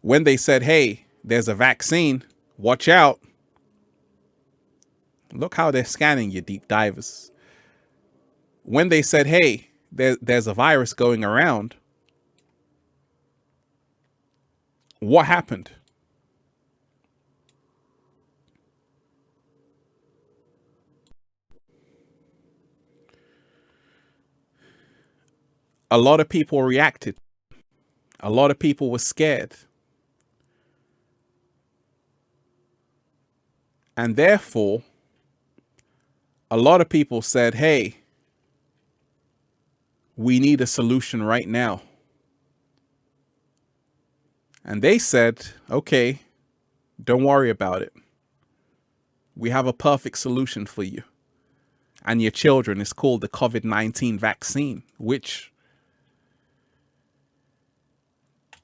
when they said, hey, there's a vaccine, watch out. Look how they're scanning you, deep divers. When they said, hey, there's a virus going around, what happened? A lot of people reacted. A lot of people were scared. And therefore, a lot of people said, hey, we need a solution right now. And they said, okay, don't worry about it. We have a perfect solution for you and your children. It's called the COVID-19 vaccine, which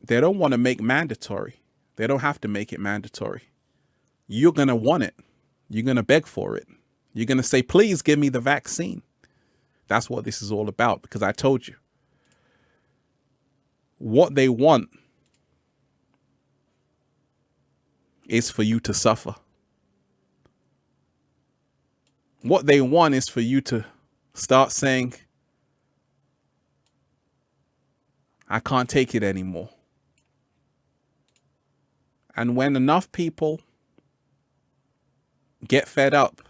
they don't want to make mandatory. They don't have to make it mandatory. You're going to want it. You're going to beg for it. You're going to say, please give me the vaccine. That's what this is all about, because I told you. What they want is for you to suffer. What they want is for you to start saying, I can't take it anymore. And when enough people get fed up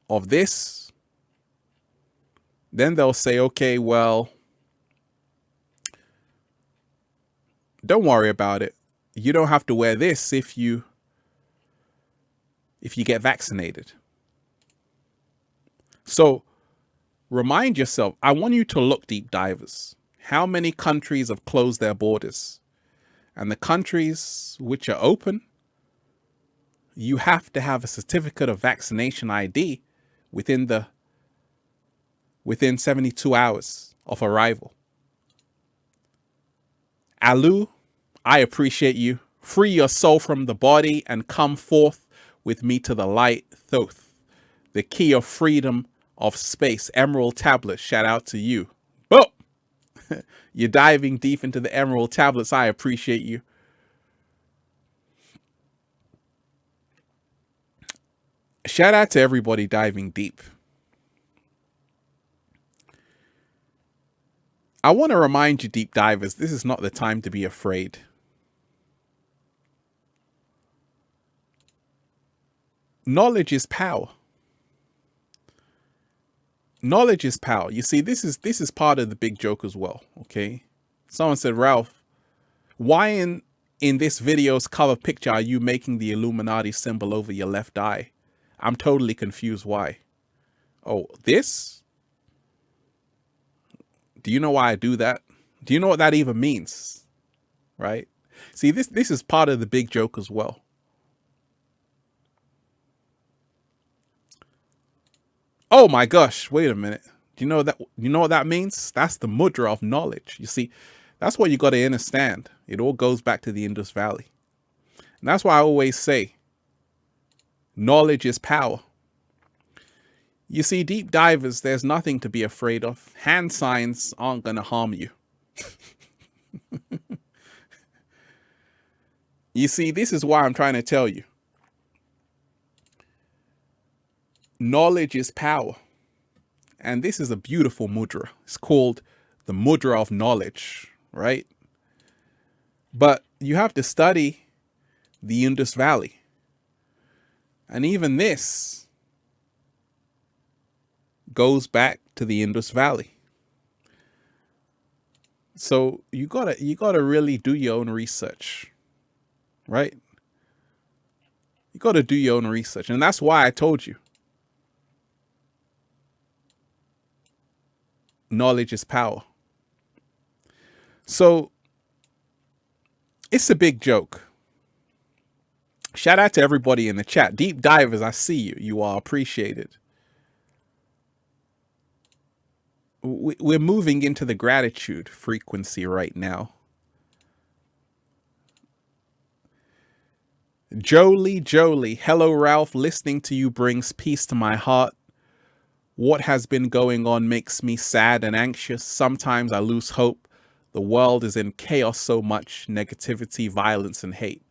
of this, then they'll say, okay, well, don't worry about it. You don't have to wear this if you get vaccinated. So remind yourself, I want you to look, deep divers, how many countries have closed their borders. And the countries which are open, you have to have a certificate of vaccination ID within 72 hours of arrival. Alu, I appreciate you. Free your soul from the body and come forth with me to the light. Thoth, the key of freedom of space. Emerald tablet, shout out to you. Boom! You're diving deep into the emerald tablets. I appreciate you. Shout out to everybody diving deep. I want to remind you, deep divers, this is not the time to be afraid. Knowledge is power. Knowledge is power. You see, this is part of the big joke as well, okay? Someone said, Ralph, why in this video's cover picture are you making the Illuminati symbol over your left eye? I'm totally confused why. Oh, this? Do you know why I do that? Do you know what that even means? Right? See, this is part of the big joke as well. Oh my gosh, wait a minute. Do you know what that means? That's the mudra of knowledge. You see, that's what you got to understand. It all goes back to the Indus Valley. And that's why I always say, knowledge is power. You see, deep divers, there's nothing to be afraid of. Hand signs aren't going to harm you. You see, this is why I'm trying to tell you. Knowledge is power. And this is a beautiful mudra. It's called the mudra of knowledge, right? But you have to study the Indus Valley. And even this goes back to the Indus Valley. So you gotta really do your own research, right? You gotta do your own research. And that's why I told you, knowledge is power. So it's a big joke. Shout out to everybody in the chat. Deep divers, I see you. You are appreciated. We're moving into the gratitude frequency right now. Jolie, hello Ralph, listening to you brings peace to my heart. What has been going on makes me sad and anxious. Sometimes I lose hope. The world is in chaos, so much negativity, violence, and hate.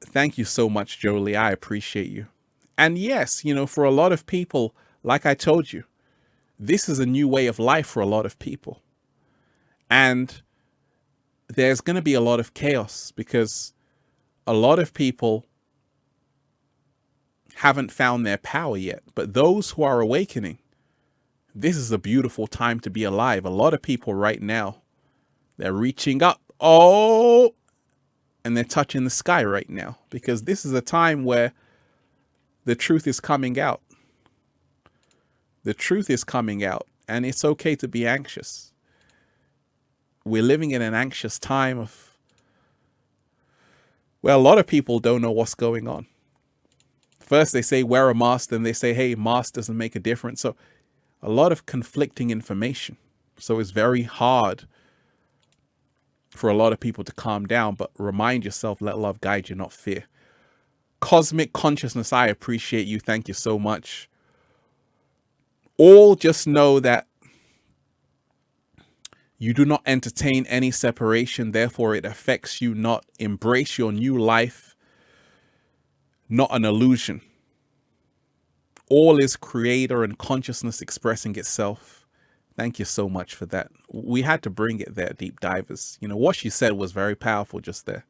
Thank you so much, Jolie. I appreciate you. And yes, you know, for a lot of people, like I told you, this is a new way of life for a lot of people. And there's going to be a lot of chaos because a lot of people haven't found their power yet. But those who are awakening, this is a beautiful time to be alive. A lot of people right now, they're reaching up. Oh, and they're touching the sky right now because this is a time where the truth is coming out. The truth is coming out, and it's okay to be anxious. We're living in an anxious time where a lot of people don't know what's going on. First, they say wear a mask, then they say, hey, mask doesn't make a difference. So a lot of conflicting information. So it's very hard for a lot of people to calm down, but remind yourself, let love guide you, not fear. Cosmic consciousness, I appreciate you. Thank you so much. All just know that you do not entertain any separation, therefore it affects you not. Embrace your new life, not an illusion. All is creator and consciousness expressing itself. Thank you so much for that. We had to bring it there, deep divers. You know, what she said was very powerful just there.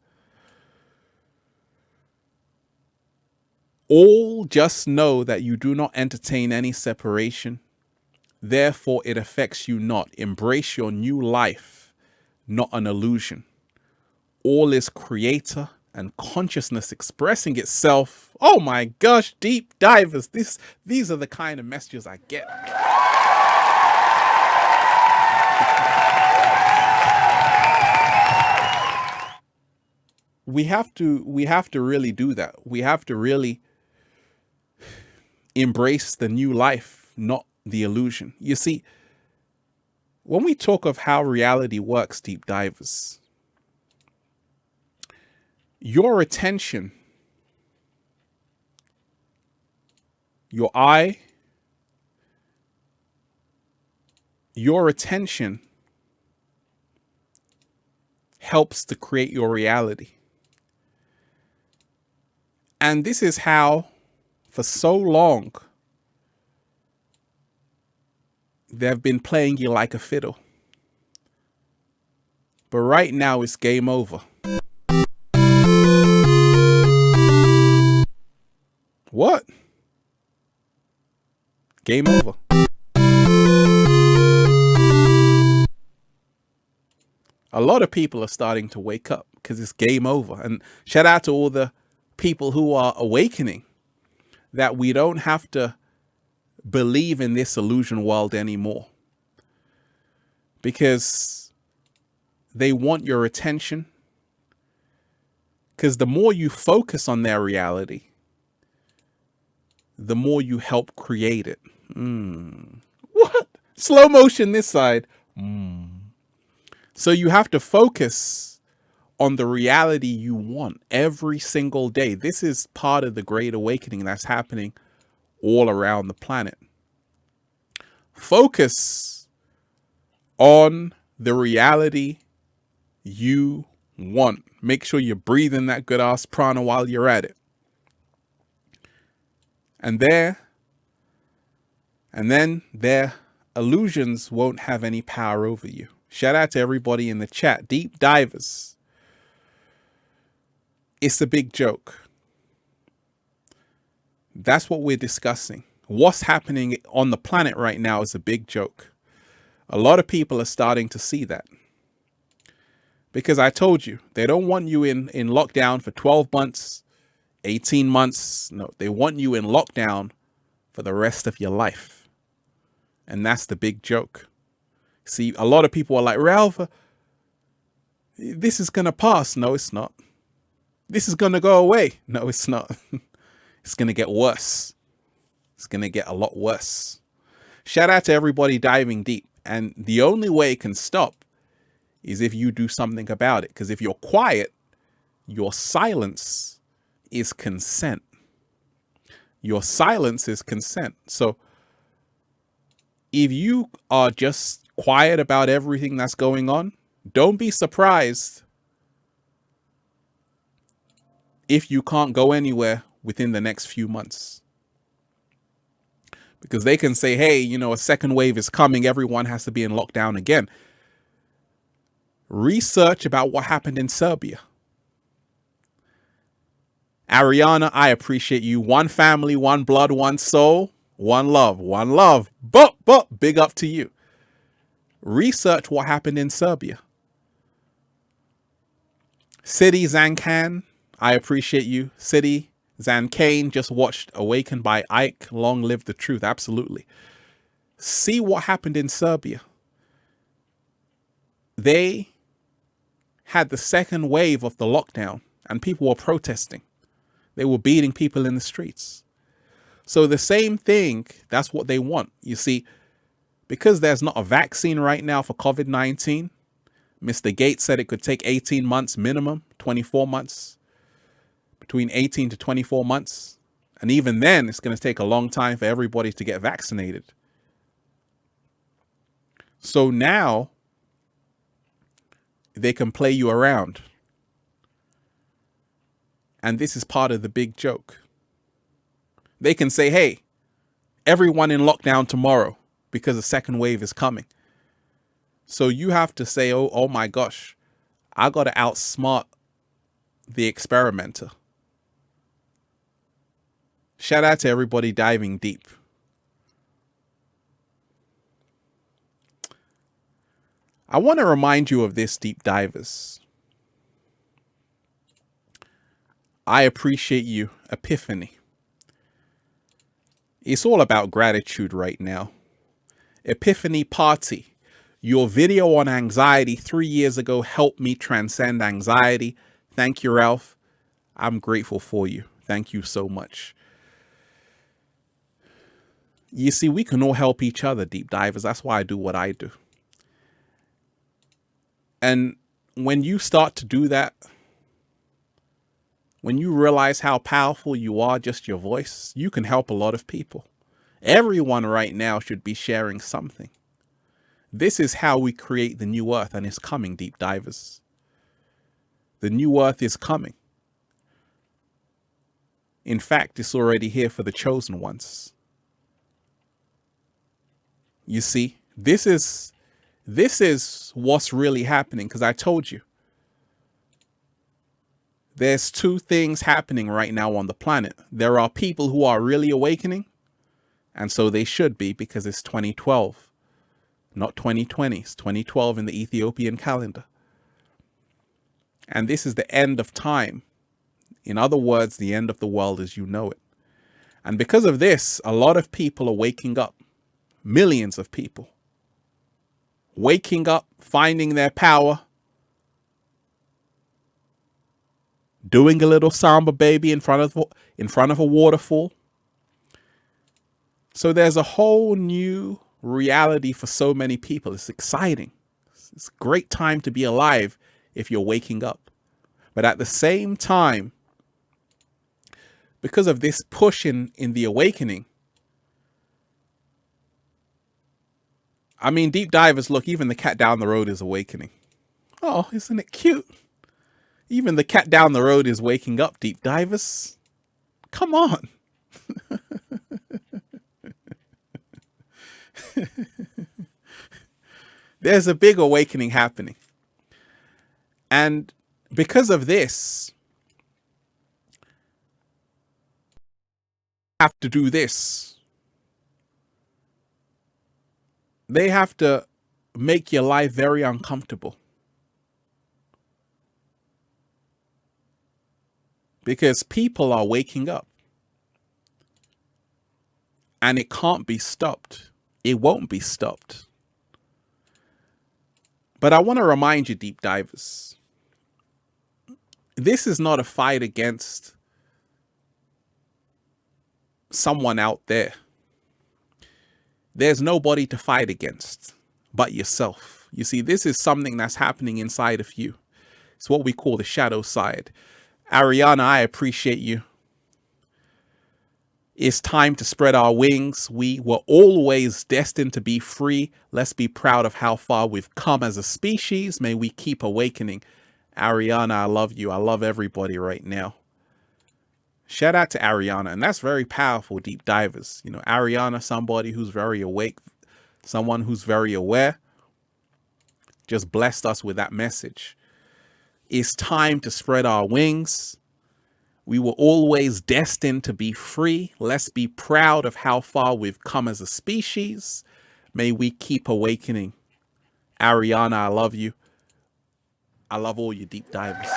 All just know that you do not entertain any separation. Therefore, it affects you not. Embrace your new life, not an illusion. All is creator and consciousness expressing itself. Oh my gosh, deep divers. These are the kind of messages I get. We have to really do that. We have to really embrace the new life, not the illusion. You see, when we talk of how reality works, deep divers, your attention, your eye, your attention helps to create your reality. And this is how, for so long, they've been playing you like a fiddle. But right now it's game over. What? Game over. A lot of people are starting to wake up because it's game over. And shout out to all the people who are awakening that we don't have to believe in this illusion world anymore, because they want your attention. Because the more you focus on their reality, the more you help create it. What? Slow motion this side. So you have to focus on the reality you want every single day. This is part of the great awakening that's happening all around the planet. Focus on the reality you want. Make sure you're breathing that good ass prana while you're at it. And then their illusions won't have any power over you. Shout out to everybody in the chat. Deep divers. It's a big joke. That's what we're discussing. What's happening on the planet right now is a big joke. A lot of people are starting to see that. Because I told you, they don't want you in lockdown for 12 months, 18 months. No, they want you in lockdown for the rest of your life. And that's the big joke. See, a lot of people are like, Ralph, this is going to pass. No, it's not. This is going to go away. No, it's not. It's going to get worse. It's going to get a lot worse. Shout out to everybody diving deep. And the only way it can stop is if you do something about it. Because if you're quiet, your silence is consent. Your silence is consent. So if you are just quiet about everything that's going on, don't be surprised if you can't go anywhere within the next few months. Because they can say, hey, you know, a second wave is coming. Everyone has to be in lockdown again. Research about what happened in Serbia. Ariana, I appreciate you. One family, one blood, one soul, one love, one love. But, big up to you. Research what happened in Serbia. City Zankan, I appreciate you. City Zankane just watched Awakened by Ike. Long live the truth. Absolutely. See what happened in Serbia. They had the second wave of the lockdown and people were protesting. They were beating people in the streets. So the same thing, that's what they want. You see, because there's not a vaccine right now for COVID-19, Mr. Gates said it could take 18 months minimum, 24 months, between 18 to 24 months. And even then, it's going to take a long time for everybody to get vaccinated. So now they can play you around. And this is part of the big joke. They can say, hey, everyone in lockdown tomorrow because the second wave is coming. So you have to say, oh my gosh, I got to outsmart the experimenter. Shout out to everybody diving deep. I want to remind you of this, deep divers. I appreciate you, Epiphany. It's all about gratitude right now. Epiphany Party. Your video on anxiety 3 years ago helped me transcend anxiety. Thank you, Ralph. I'm grateful for you. Thank you so much. You see, we can all help each other, deep divers. That's why I do what I do. And when you start to do that, when you realize how powerful you are, just your voice, you can help a lot of people. Everyone right now should be sharing something. This is how we create the new earth, and it's coming, deep divers. The new earth is coming. In fact, it's already here for the chosen ones. You see, this is what's really happening, because I told you. There's two things happening right now on the planet. There are people who are really awakening, and so they should be, because it's 2012, not 2020. It's 2012 in the Ethiopian calendar. And this is the end of time. In other words, the end of the world as you know it. And because of this, a lot of people are waking up. Millions of people. Waking up, finding their power. Doing a little samba baby in front of a waterfall. So there's a whole new reality for so many people. It's exciting. It's a great time to be alive if you're waking up. But at the same time, because of this push in the awakening, I mean, deep divers, look, even the cat down the road is awakening. Oh, isn't it cute? Even the cat down the road is waking up, deep divers. Come on. There's a big awakening happening. And because of this, have to do this. They have to make your life very uncomfortable. Because people are waking up. And it can't be stopped. It won't be stopped. But I want to remind you, deep divers, this is not a fight against someone out there. There's nobody to fight against but yourself. You see, this is something that's happening inside of you. It's what we call the shadow side. Ariana, I appreciate you. It's time to spread our wings. We were always destined to be free. Let's be proud of how far we've come as a species. May we keep awakening. Ariana, I love you. I love everybody right now. Shout out to Ariana. And that's very powerful, deep divers. You know, Ariana, somebody who's very awake, someone who's very aware, just blessed us with that message. It's time to spread our wings. We were always destined to be free. Let's be proud of how far we've come as a species. May we keep awakening. Ariana, I love you. I love all you deep divers.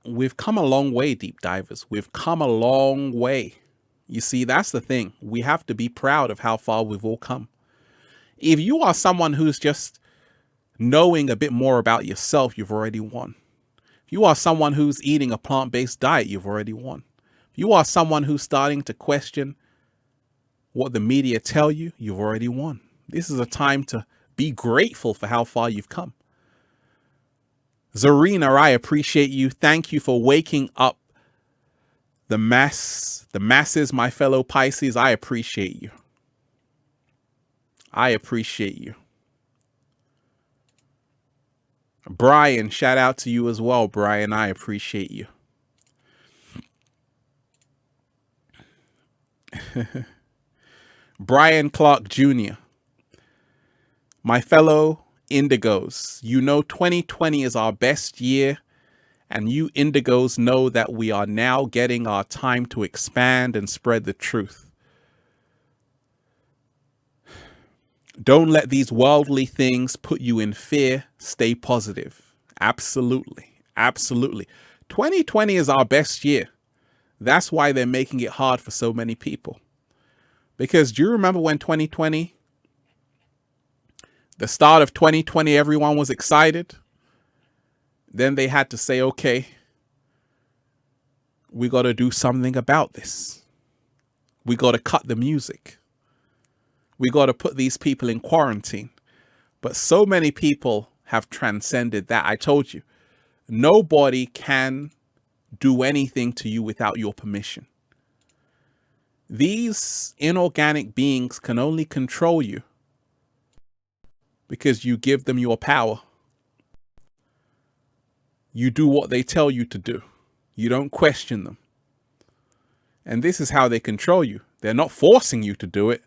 We've come a long way, deep divers. We've come a long way. You see, that's the thing. We have to be proud of how far we've all come. If you are someone who's just knowing a bit more about yourself, you've already won. If you are someone who's eating a plant-based diet, you've already won. If you are someone who's starting to question what the media tell you, you've already won. This is a time to be grateful for how far you've come. Zarina, I appreciate you. Thank you for waking up the masses, my fellow Pisces. I appreciate you. I appreciate you. Brian, shout out to you as well, Brian. I appreciate you. Brian Clark Jr., my fellow Indigos, you know 2020 is our best year, and you Indigos know that we are now getting our time to expand and spread the truth. Don't let these worldly things put you in fear. Stay positive. Absolutely. Absolutely. 2020 is our best year. That's why they're making it hard for so many people. Because do you remember when 2020, the start of 2020, everyone was excited? Then they had to say, okay, we got to do something about this. We got to cut the music. We got to put these people in quarantine. But so many people have transcended that. I told you, nobody can do anything to you without your permission. These inorganic beings can only control you because you give them your power. You do what they tell you to do. You don't question them. And this is how they control you. They're not forcing you to do it.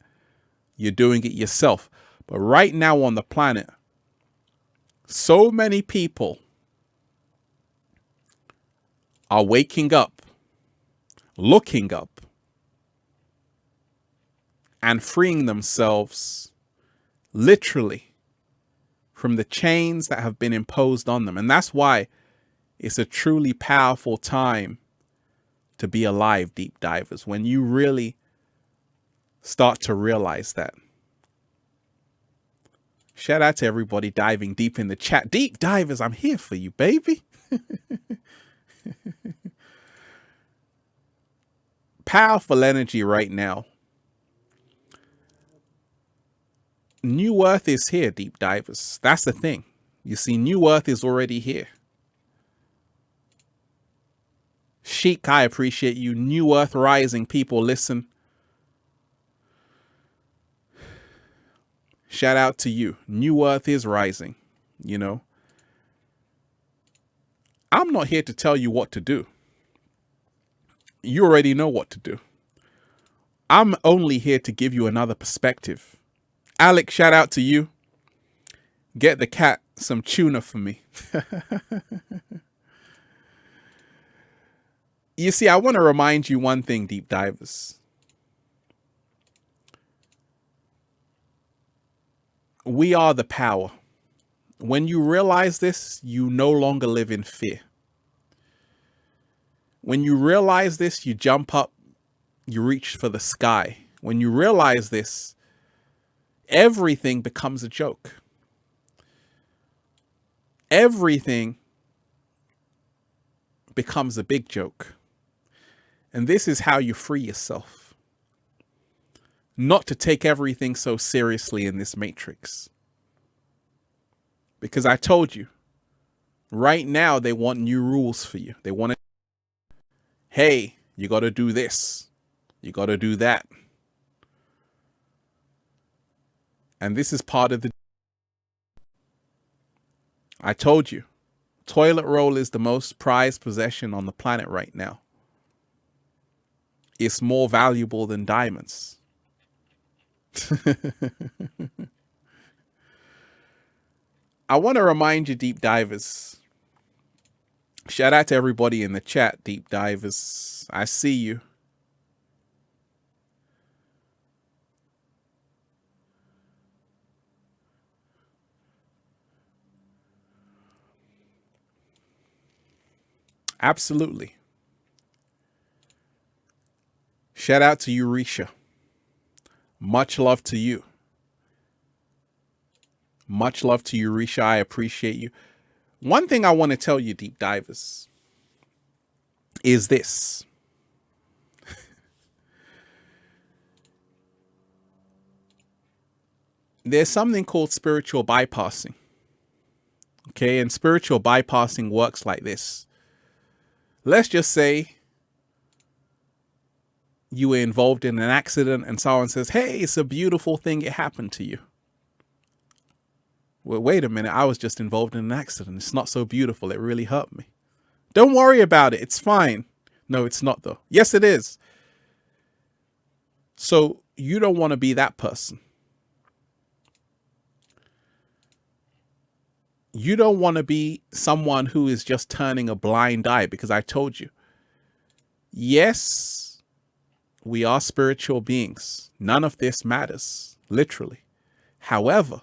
You're doing it yourself. But right now on the planet, so many people are waking up, looking up, and freeing themselves literally from the chains that have been imposed on them. And that's why it's a truly powerful time to be alive, deep divers, when you really start to realize that. Shout out to everybody diving deep in the chat. Deep divers, I'm here for you, baby. Powerful energy right now. New Earth is here, deep divers. That's the thing. You see, New Earth is already here. Sheik, I appreciate you. New Earth rising, people, listen. Shout out to you. New Earth is rising, you know. I'm not here to tell you what to do. You already know what to do. I'm only here to give you another perspective. Alex, shout out to you. Get the cat some tuna for me. You see, I want to remind you one thing, deep divers. We are the power. When you realize this, you no longer live in fear. When you realize this, you jump up, you reach for the sky. When you realize this, everything becomes a joke. Everything becomes a big joke. And this is how you free yourself. not to take everything so seriously in this matrix. Because I told you, right now they want new rules for you. They want to, hey, you got to do this. You got to do that. And this is part of the, I told you, toilet roll is the most prized possession on the planet right now. It's more valuable than diamonds. I want to remind you, deep divers. Shout out to everybody in the chat, deep divers. I see you. Absolutely. Shout out to Eurisha. Much love to you. Much love to Eurisha. I appreciate you. One thing I want to tell you, deep divers, is this. There's something called spiritual bypassing. Okay, and spiritual bypassing works like this. Let's just say you were involved in an accident and someone says, hey, it's a beautiful thing, it happened to you. Well, wait a minute, I was just involved in an accident. It's not so beautiful, it really hurt me. Don't worry about it, it's fine. No, it's not though. Yes, it is. So you don't want to be that person. You don't want to be someone who is just turning a blind eye, because I told you, yes, we are spiritual beings. None of this matters, literally. However,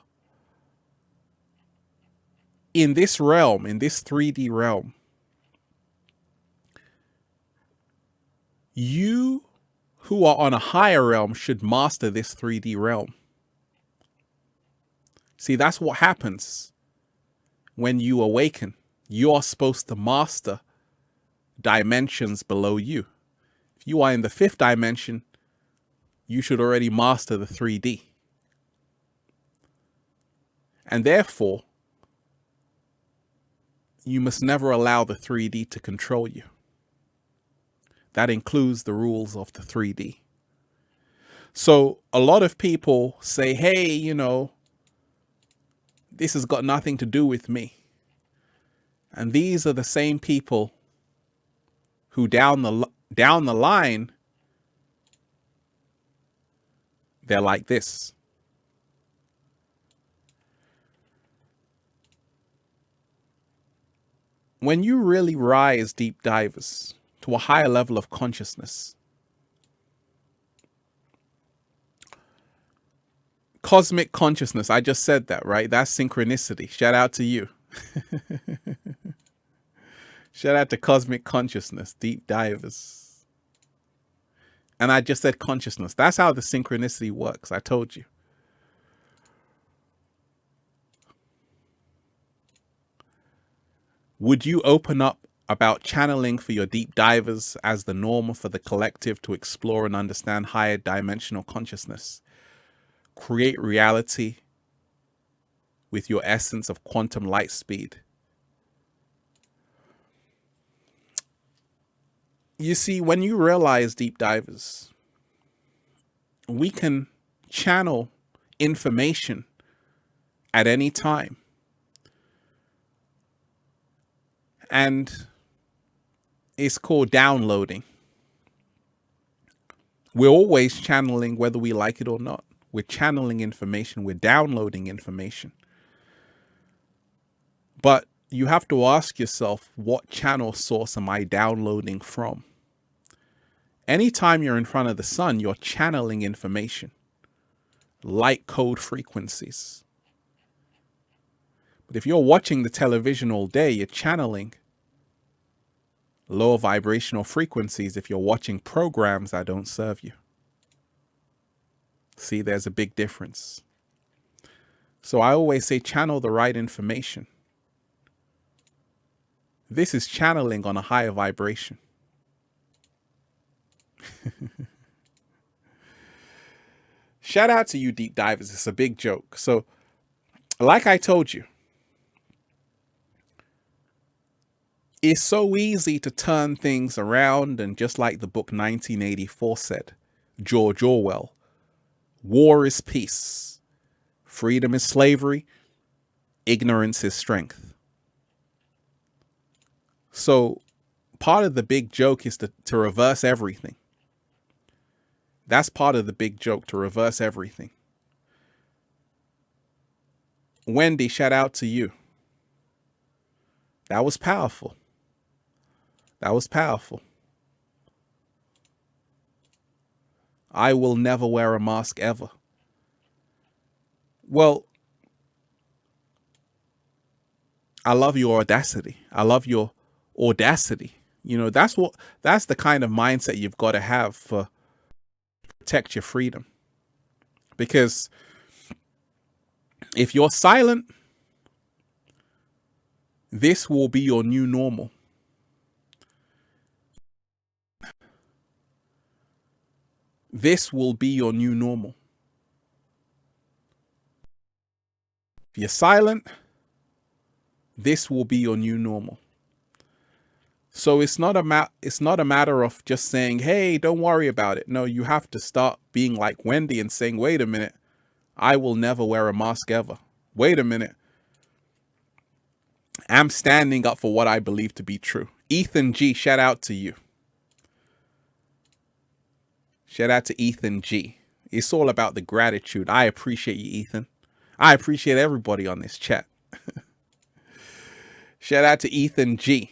in this realm, in this 3D realm, you who are on a higher realm should master this 3D realm. See, that's what happens when you awaken. You are supposed to master dimensions below you. If you are in the 5th dimension, you should already master the 3D. And therefore, you must never allow the 3D to control you. That includes the rules of the 3D. So a lot of people say, hey, you know, this has got nothing to do with me. And these are the same people who down the line, they're like this. When you really rise, deep divers, to a higher level of consciousness, cosmic consciousness, I just said that, right? That's synchronicity. Shout out to you. Shout out to cosmic consciousness, deep divers. And I just said consciousness. That's how the synchronicity works. I told you. Would you open up about channeling for your deep divers as the norm for the collective to explore and understand higher dimensional consciousness? Create reality with your essence of quantum light speed. You see, when you realize, deep divers, we can channel information at any time. And it's called downloading. We're always channeling whether we like it or not. We're channeling information. We're downloading information. But you have to ask yourself, what channel source am I downloading from? Anytime you're in front of the sun, you're channeling information, light code frequencies. But if you're watching the television all day, you're channeling lower vibrational frequencies if you're watching programs that don't serve you. See, there's a big difference. So I always say channel the right information. This is channeling on a higher vibration. Shout out to you, deep divers. It's a big joke. So, like I told you, it's so easy to turn things around, and just like the book 1984 said, George Orwell, war is peace, freedom is slavery, ignorance is strength. So part of the big joke is to reverse everything. That's part of the big joke, to reverse everything. Wendy, shout out to you. That was powerful. That was powerful. I will never wear a mask ever. Well, I love your audacity. I love your audacity. You know, that's the kind of mindset you've got to have for protect your freedom. Because if you're silent, this will be your new normal. This will be your new normal. If you're silent, this will be your new normal. So it's not a matter of just saying, hey, don't worry about it. No, you have to start being like Wendy and saying, wait a minute, I will never wear a mask ever. Wait a minute. I'm standing up for what I believe to be true. Ethan G, shout out to you. Shout out to Ethan G. It's all about the gratitude. I appreciate you, Ethan. I appreciate everybody on this chat. Shout out to Ethan G.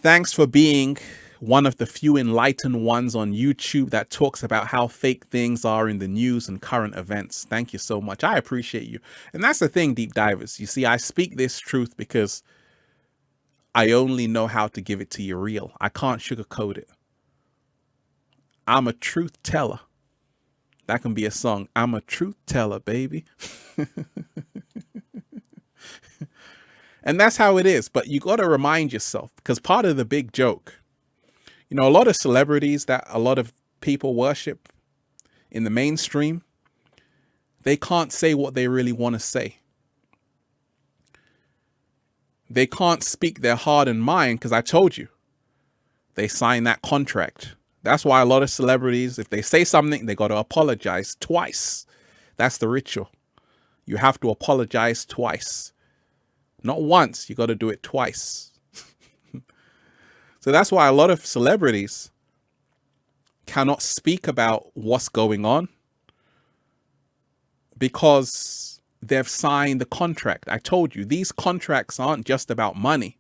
Thanks for being one of the few enlightened ones on YouTube that talks about how fake things are in the news and current events. Thank you so much. I appreciate you. And that's the thing, deep divers. You see, I speak this truth because I only know how to give it to you real. I can't sugarcoat it. I'm a truth teller. That can be a song. I'm a truth teller, baby. And that's how it is. But you got to remind yourself, because part of the big joke, you know, a lot of celebrities that a lot of people worship in the mainstream, they can't say what they really want to say. They can't speak their heart and mind because I told you, they signed that contract. That's why a lot of celebrities, if they say something, they got to apologize twice. That's the ritual. You have to apologize twice. Not once, you got to do it twice. So that's why a lot of celebrities cannot speak about what's going on because they've signed the contract. I told you, these contracts aren't just about money.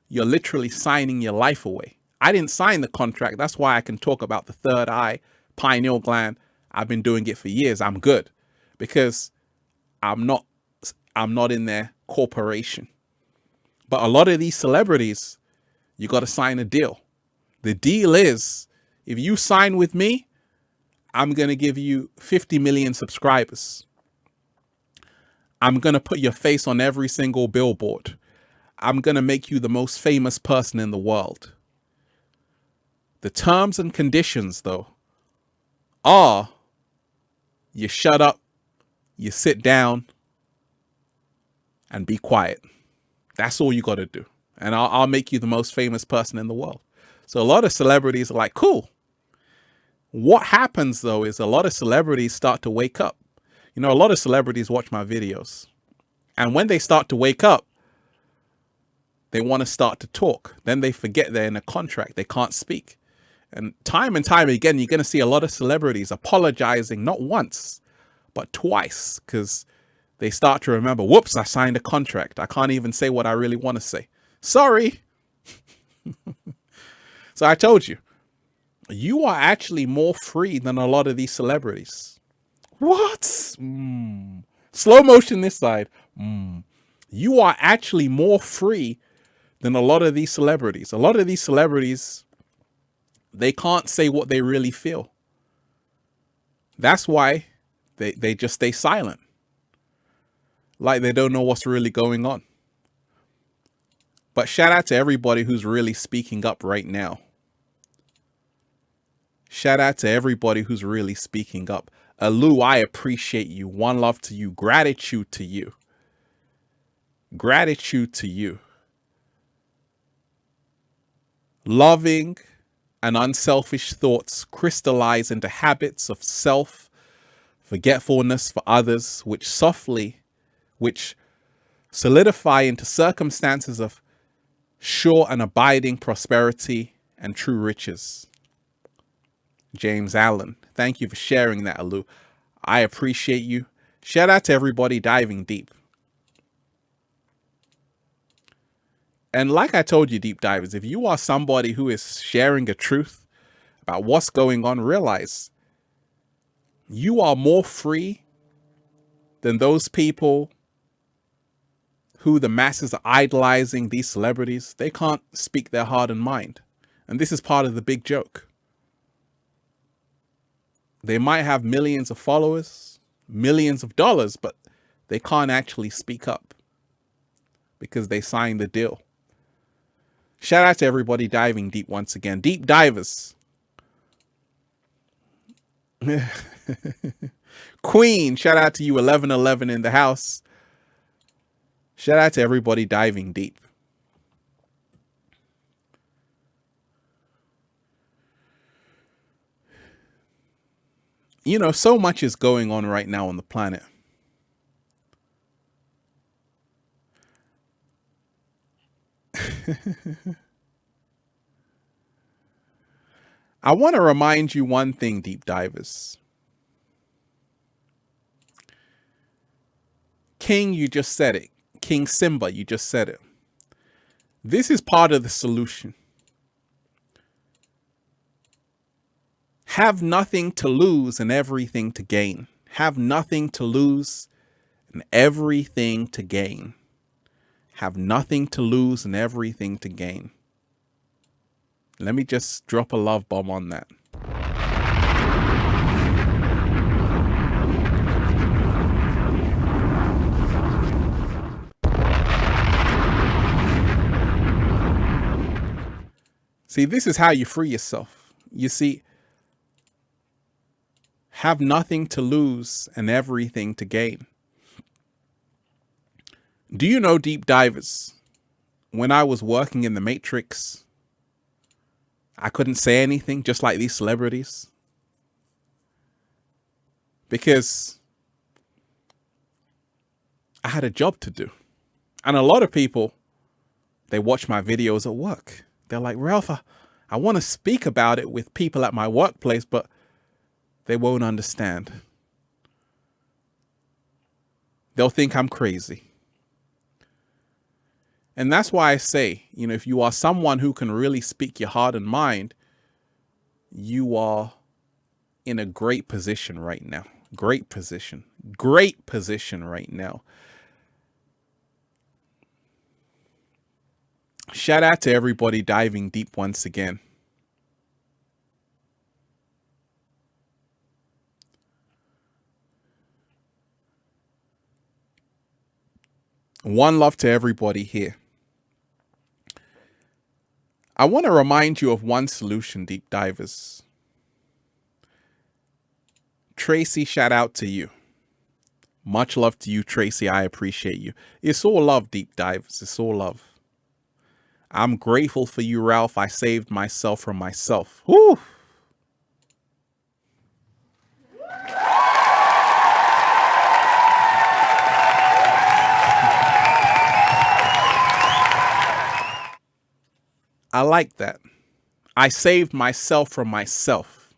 You're literally signing your life away. I didn't sign the contract. That's why I can talk about the third eye, pineal gland. I've been doing it for years. I'm good because I'm not in their corporation. But a lot of these celebrities, you got to sign a deal. The deal is, if you sign with me, I'm going to give you 50 million subscribers. I'm going to put your face on every single billboard. I'm going to make you the most famous person in the world. The terms and conditions, though, are you shut up, you sit down, and be quiet. That's all you got to do. And I'll make you the most famous person in the world. So a lot of celebrities are like, cool. What happens, though, is a lot of celebrities start to wake up. You know, a lot of celebrities watch my videos. And when they start to wake up, they want to start to talk. Then they forget they're in a contract. They can't speak. And time again, you're going to see a lot of celebrities apologizing, not once, but twice, because they start to remember, whoops, I signed a contract. I can't even say what I really want to say. Sorry. So I told you, you are actually more free than a lot of these celebrities. What? Slow motion this side. You are actually more free than a lot of these celebrities. A lot of these celebrities, they can't say what they really feel. That's why they just stay silent. Like they don't know what's really going on. But shout out to everybody who's really speaking up right now. Shout out to everybody who's really speaking up. Lou, I appreciate you. One love to you. Gratitude to you. Gratitude to you. Loving and unselfish thoughts crystallize into habits of self-forgetfulness for others, which solidify into circumstances of sure and abiding prosperity and true riches. James Allen, thank you for sharing that, Alu. I appreciate you. Shout out to everybody diving deep. And like I told you, deep divers, if you are somebody who is sharing a truth about what's going on, realize you are more free than those people who the masses are idolizing, these celebrities. They can't speak their heart and mind. And this is part of the big joke. They might have millions of followers, millions of dollars, but they can't actually speak up because they signed the deal. Shout out to everybody diving deep once again. Deep divers. Queen, shout out to you, 1111 in the house. Shout out to everybody diving deep. You know, so much is going on right now on the planet. I want to remind you one thing, deep divers. King, you just said it. King Simba, you just said it. This is part of the solution. Have nothing to lose and everything to gain. Have nothing to lose and everything to gain. Have nothing to lose and everything to gain. Let me just drop a love bomb on that. See, this is how you free yourself. You see, have nothing to lose and everything to gain. Do you know, deep divers, when I was working in the Matrix, I couldn't say anything, just like these celebrities, because I had a job to do. And a lot of people, they watch my videos at work. They're like, Ralph, I want to speak about it with people at my workplace, but they won't understand. They'll think I'm crazy. And that's why I say, you know, if you are someone who can really speak your heart and mind, you are in a great position right now. Great position right now. Shout out to everybody diving deep once again. One love to everybody here. I want to remind you of one solution, deep divers. Tracy, shout out to you. Much love to you, Tracy. I appreciate you. It's all love, deep divers. It's all love. I'm grateful for you, Ralph. I saved myself from myself. Whew. I like that. I saved myself from myself.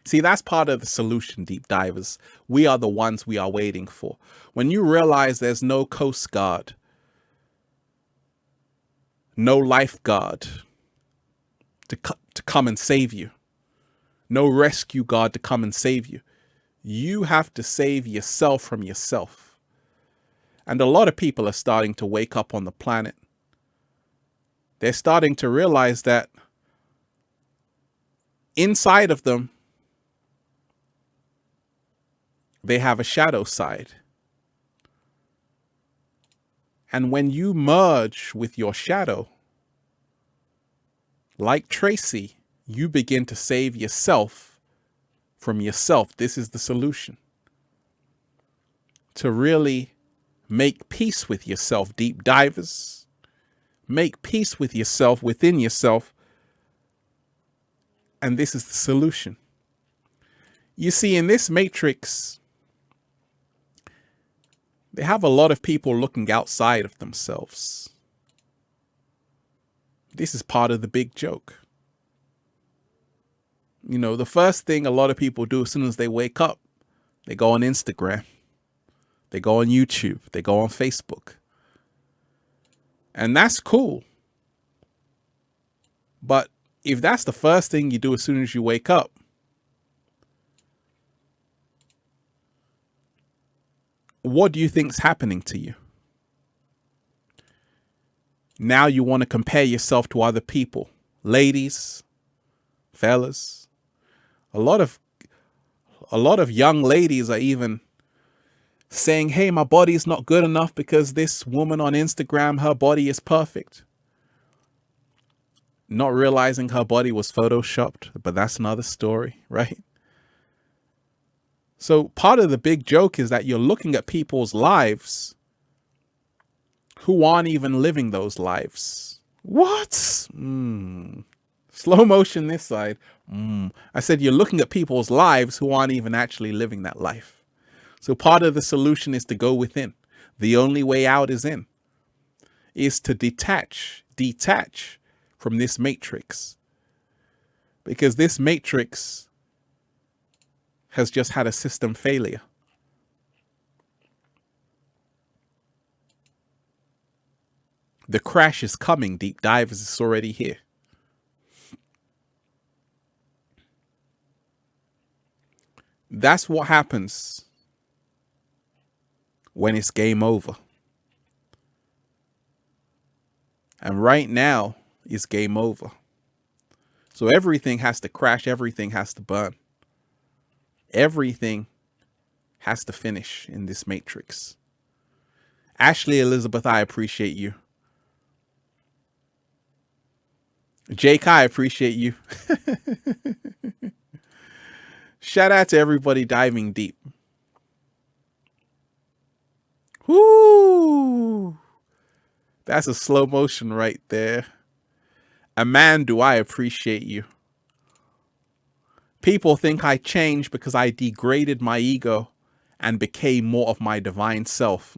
See, that's part of the solution, deep divers. We are the ones we are waiting for. When you realize there's no Coast Guard, no lifeguard to come and save you, no rescue guard to come and save you, you have to save yourself from yourself. And a lot of people are starting to wake up on the planet. They're starting to realize that inside of them, they have a shadow side. And when you merge with your shadow, like Tracy, you begin to save yourself from yourself. This is the solution. To really make peace with yourself, deep divers. Make peace with yourself, within yourself. And this is the solution. You see, in this matrix, they have a lot of people looking outside of themselves. This is part of the big joke. You know, the first thing a lot of people do as soon as they wake up, they go on Instagram, they go on YouTube, they go on Facebook. And that's cool. But if that's the first thing you do as soon as you wake up, what do you think's happening to you? Now you want to compare yourself to other people. Ladies, fellas. A lot of young ladies are even saying, hey, my body is not good enough because this woman on Instagram, her body is perfect. Not realizing her body was photoshopped, but that's another story, right? So part of the big joke is that you're looking at people's lives who aren't even living those lives. What? Slow motion this side. I said you're looking at people's lives who aren't even actually living that life. So part of the solution is to go within. The only way out is in. Is to detach from this matrix. Because this matrix has just had a system failure. The crash is coming, deep divers. It's already here. That's what happens when it's game over. And right now is game over. So everything has to crash. Everything has to burn. Everything has to finish in this matrix. Ashley Elizabeth, I appreciate you. Jake, I appreciate you. Shout out to everybody diving deep. Whoo! That's a slow motion right there. Amandu, I appreciate you. People think I changed because I degraded my ego and became more of my divine self.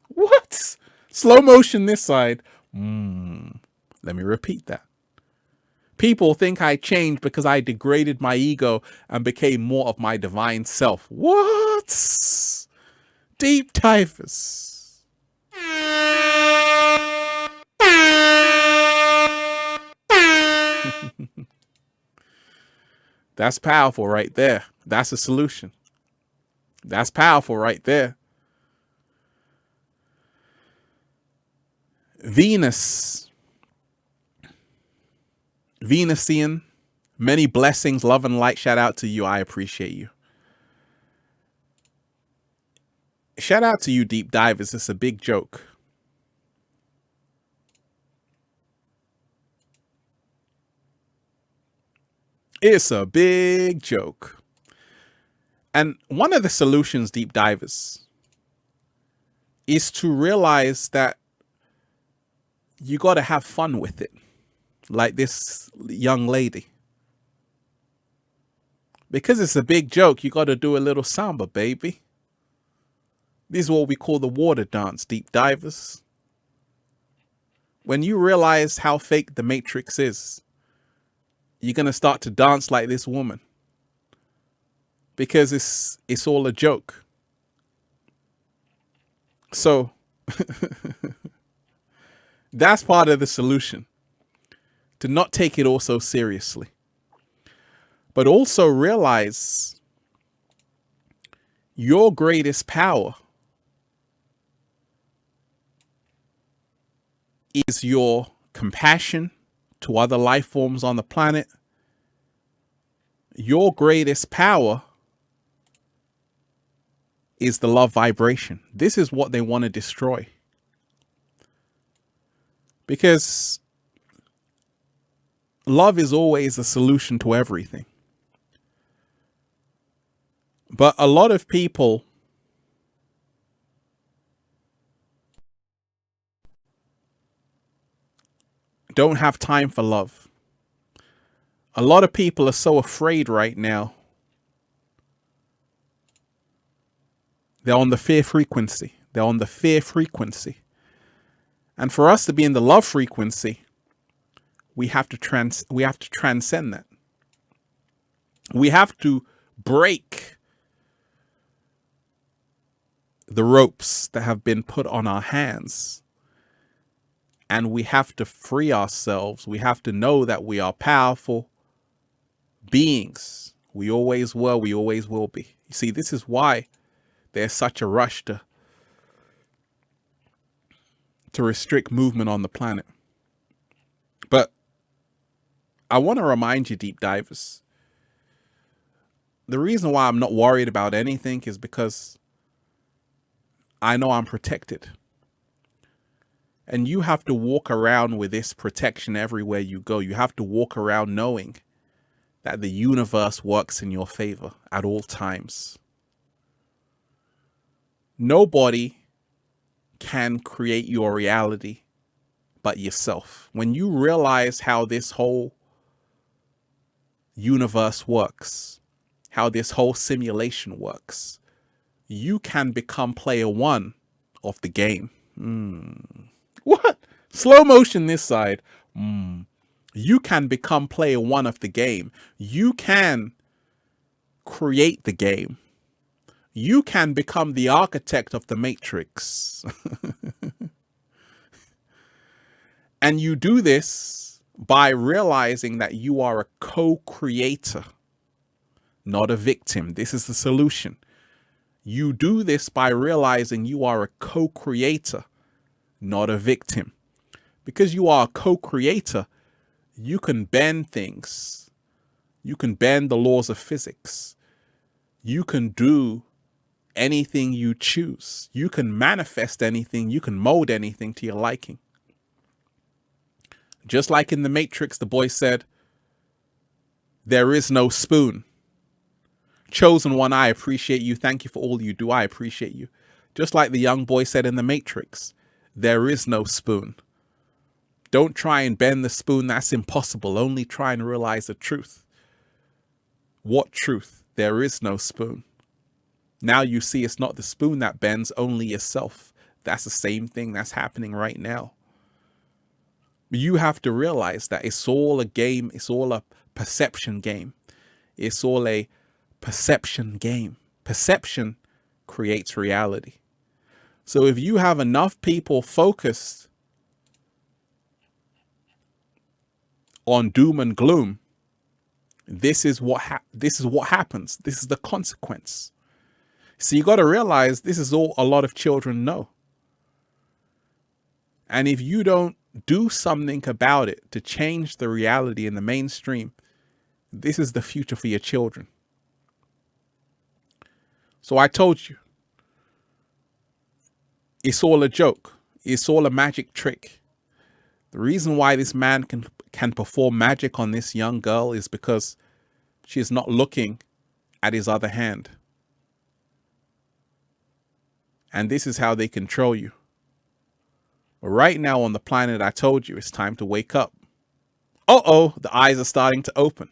What? Slow motion this side. Let me repeat that. People think I changed because I degraded my ego and became more of my divine self. What? Deep divers. That's powerful right there. That's a solution. That's powerful right there. Venusian, many blessings, love and light. Shout out to you. I appreciate you. Shout out to you, deep divers. It's a big joke. It's a big joke. And one of the solutions, deep divers, is to realize that you got to have fun with it. Like this young lady. Because it's a big joke, you got to do a little samba, baby. This is what we call the water dance, deep divers. When you realize how fake the matrix is, you're going to start to dance like this woman. Because it's all a joke. So, that's part of the solution. To not take it all so seriously. But also realize your greatest power is your compassion to other life forms on the planet. Your greatest power is the love vibration. This is what they want to destroy. Because love is always a solution to everything. But a lot of people don't have time for love. A lot of people are so afraid right now. They're on the fear frequency. They're on the fear frequency. And for us to be in the love frequency, we have to transcend that. We have to break the ropes that have been put on our hands. And we have to free ourselves. We have to know that we are powerful beings. We always were, we always will be. You see, this is why there's such a rush to restrict movement on the planet. But I want to remind you, deep divers, the reason why I'm not worried about anything is because I know I'm protected. And you have to walk around with this protection everywhere you go. You have to walk around knowing that the universe works in your favor at all times. Nobody can create your reality but yourself. When you realize how this whole universe works, how this whole simulation works, you can become player one of the game. What? Slow motion this side. You can become player one of the game. You can create the game. You can become the architect of the matrix. And you do this by realizing that you are a co-creator, not a victim. This is the solution. You do this by realizing you are a co-creator, not a victim. Because you are a co-creator, you can bend things. You can bend the laws of physics. You can do anything you choose. You can manifest anything. You can mold anything to your liking. Just like in the Matrix, the boy said, there is no spoon. Chosen one, I appreciate you. Thank you for all you do. I appreciate you. Just like the young boy said in the Matrix, there is no spoon. Don't try and bend the spoon. That's impossible. Only try and realize the truth. What truth? There is no spoon. Now you see it's not the spoon that bends, only yourself. That's the same thing that's happening right now. You have to realize that it's all a game. It's all a perception game. It's all a perception game. Perception creates reality. So if you have enough people focused on doom and gloom, this is what happens. This is the consequence. So you got to realize this is all a lot of children know. And if you don't do something about it to change the reality in the mainstream, this is the future for your children. So I told you, it's all a joke. It's all a magic trick. The reason why this man can perform magic on this young girl is because she's not looking at his other hand. And this is how they control you. But right now on the planet, I told you, it's time to wake up. Uh-oh, the eyes are starting to open.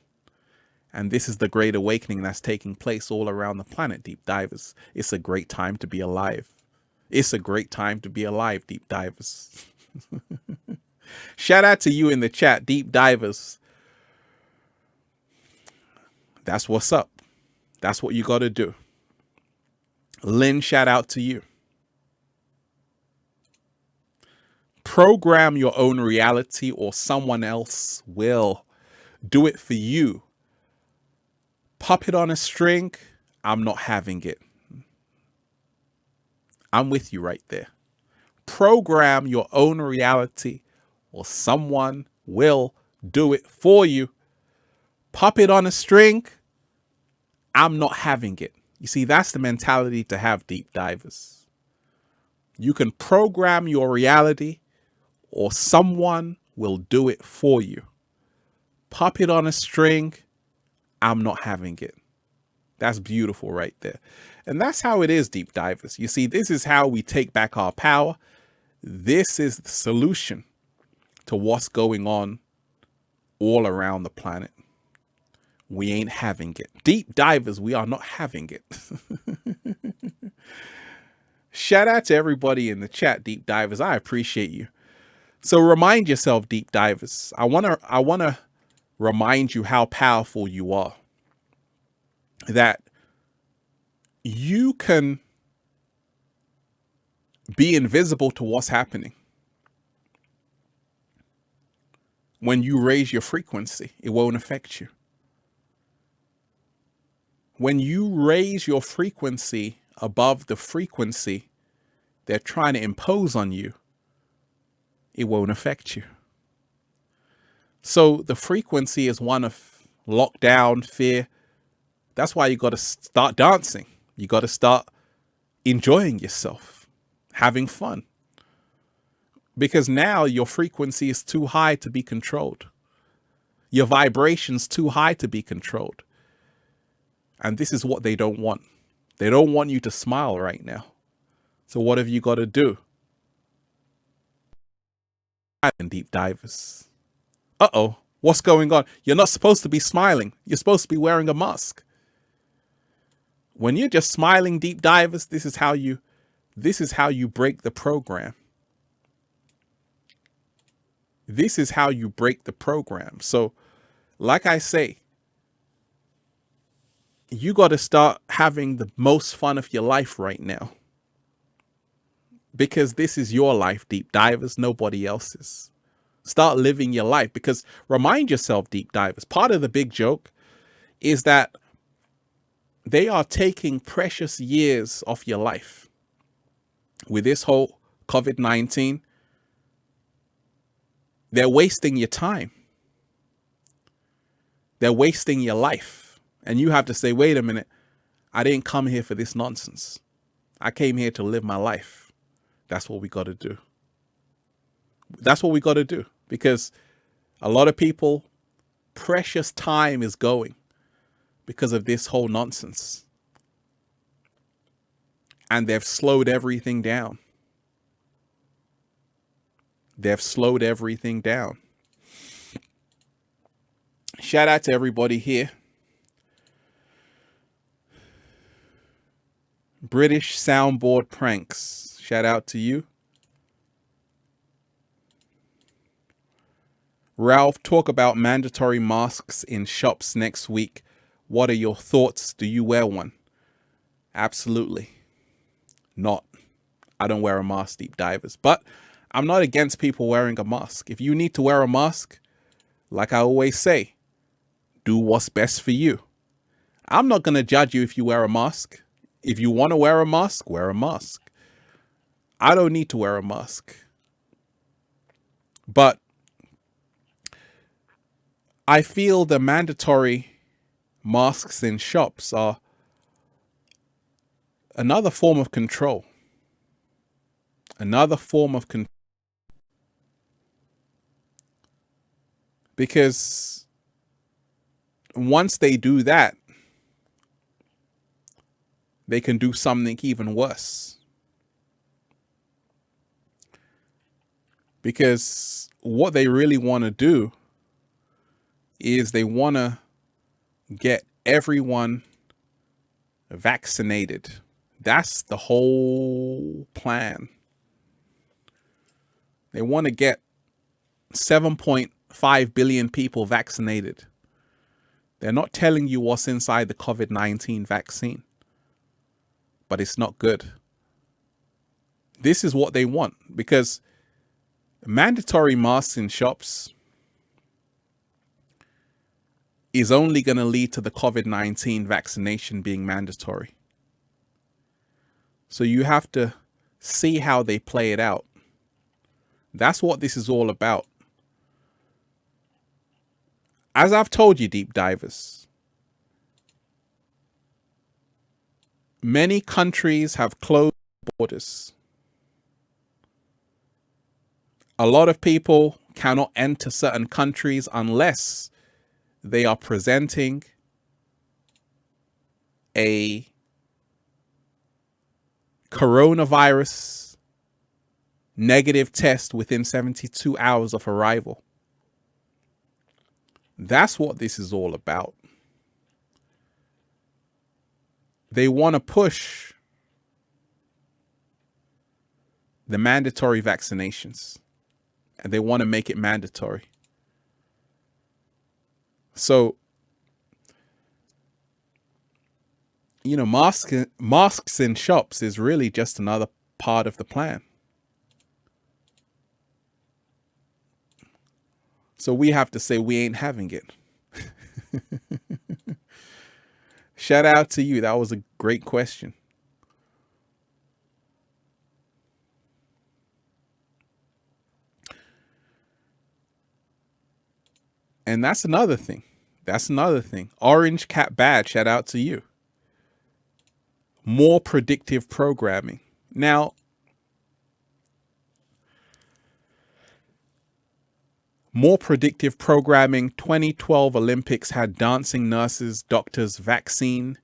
And this is the great awakening that's taking place all around the planet, deep divers. It's a great time to be alive. It's a great time to be alive, deep divers. Shout out to you in the chat, deep divers. That's what's up. That's what you got to do. Lynn, shout out to you. Program your own reality or someone else will do it for you. Puppet on a string, I'm not having it. I'm with you right there. Program your own reality or someone will do it for you. Puppet on a string, I'm not having it. You see, that's the mentality to have, deep divers. You can program your reality or someone will do it for you. Puppet on a string, I'm not having it. That's beautiful right there. And that's how it is, deep divers. You see, this is how we take back our power. This is the solution to what's going on all around the planet. We ain't having it. Deep divers, we are not having it. Shout out to everybody in the chat, deep divers. I appreciate you. So remind yourself, deep divers. I wanna remind you how powerful you are. That you can be invisible to what's happening. When you raise your frequency, it won't affect you. When you raise your frequency above the frequency they're trying to impose on you, it won't affect you. So the frequency is one of lockdown, fear. That's why you got to start dancing. You got to start enjoying yourself, having fun. Because now your frequency is too high to be controlled. Your vibration's too high to be controlled. And this is what they don't want. They don't want you to smile right now. So what have you got to do? Deep divers. Uh-oh, what's going on? You're not supposed to be smiling. You're supposed to be wearing a mask. When you're just smiling, deep divers, this is how you break the program. This is how you break the program. So, like I say, you got to start having the most fun of your life right now. Because this is your life, deep divers, nobody else's. Start living your life, because remind yourself, deep divers, part of the big joke is that they are taking precious years off your life. With this whole COVID-19, they're wasting your time. They're wasting your life. And you have to say, wait a minute, I didn't come here for this nonsense. I came here to live my life. That's what we got to do. That's what we got to do. Because a lot of people, precious time is going because of this whole nonsense. And they've slowed everything down. They've slowed everything down. Shout out to everybody here. British soundboard pranks. Shout out to you. Ralph, talk about mandatory masks in shops next week. What are your thoughts? Do you wear one? Absolutely not. I don't wear a mask, deep divers. But I'm not against people wearing a mask. If you need to wear a mask, like I always say, do what's best for you. I'm not going to judge you if you wear a mask. If you want to wear a mask, wear a mask. I don't need to wear a mask. But I feel the mandatory masks in shops are another form of control. Another form of control. Because once they do that, they can do something even worse. Because what they really want to do is they want to get everyone vaccinated. That's the whole plan. They want to get 7.5 billion people vaccinated. They're not telling you what's inside the COVID-19 vaccine. But it's not good. This is what they want, because mandatory masks in shops is only going to lead to the COVID-19 vaccination being mandatory. So you have to see how they play it out. That's what this is all about. As I've told you, deep divers, many countries have closed borders. A lot of people cannot enter certain countries unless they are presenting a coronavirus negative test within 72 hours of arrival. That's what this is all about. They want to push the mandatory vaccinations, and they want to make it mandatory. So, you know, masks in shops is really just another part of the plan. So we have to say we ain't having it. Shout out to you. That was a great question. And that's another thing. Orange Cat Bad, shout out to you. More predictive programming. Now, more predictive programming. 2012 Olympics had dancing nurses, doctors, vaccine,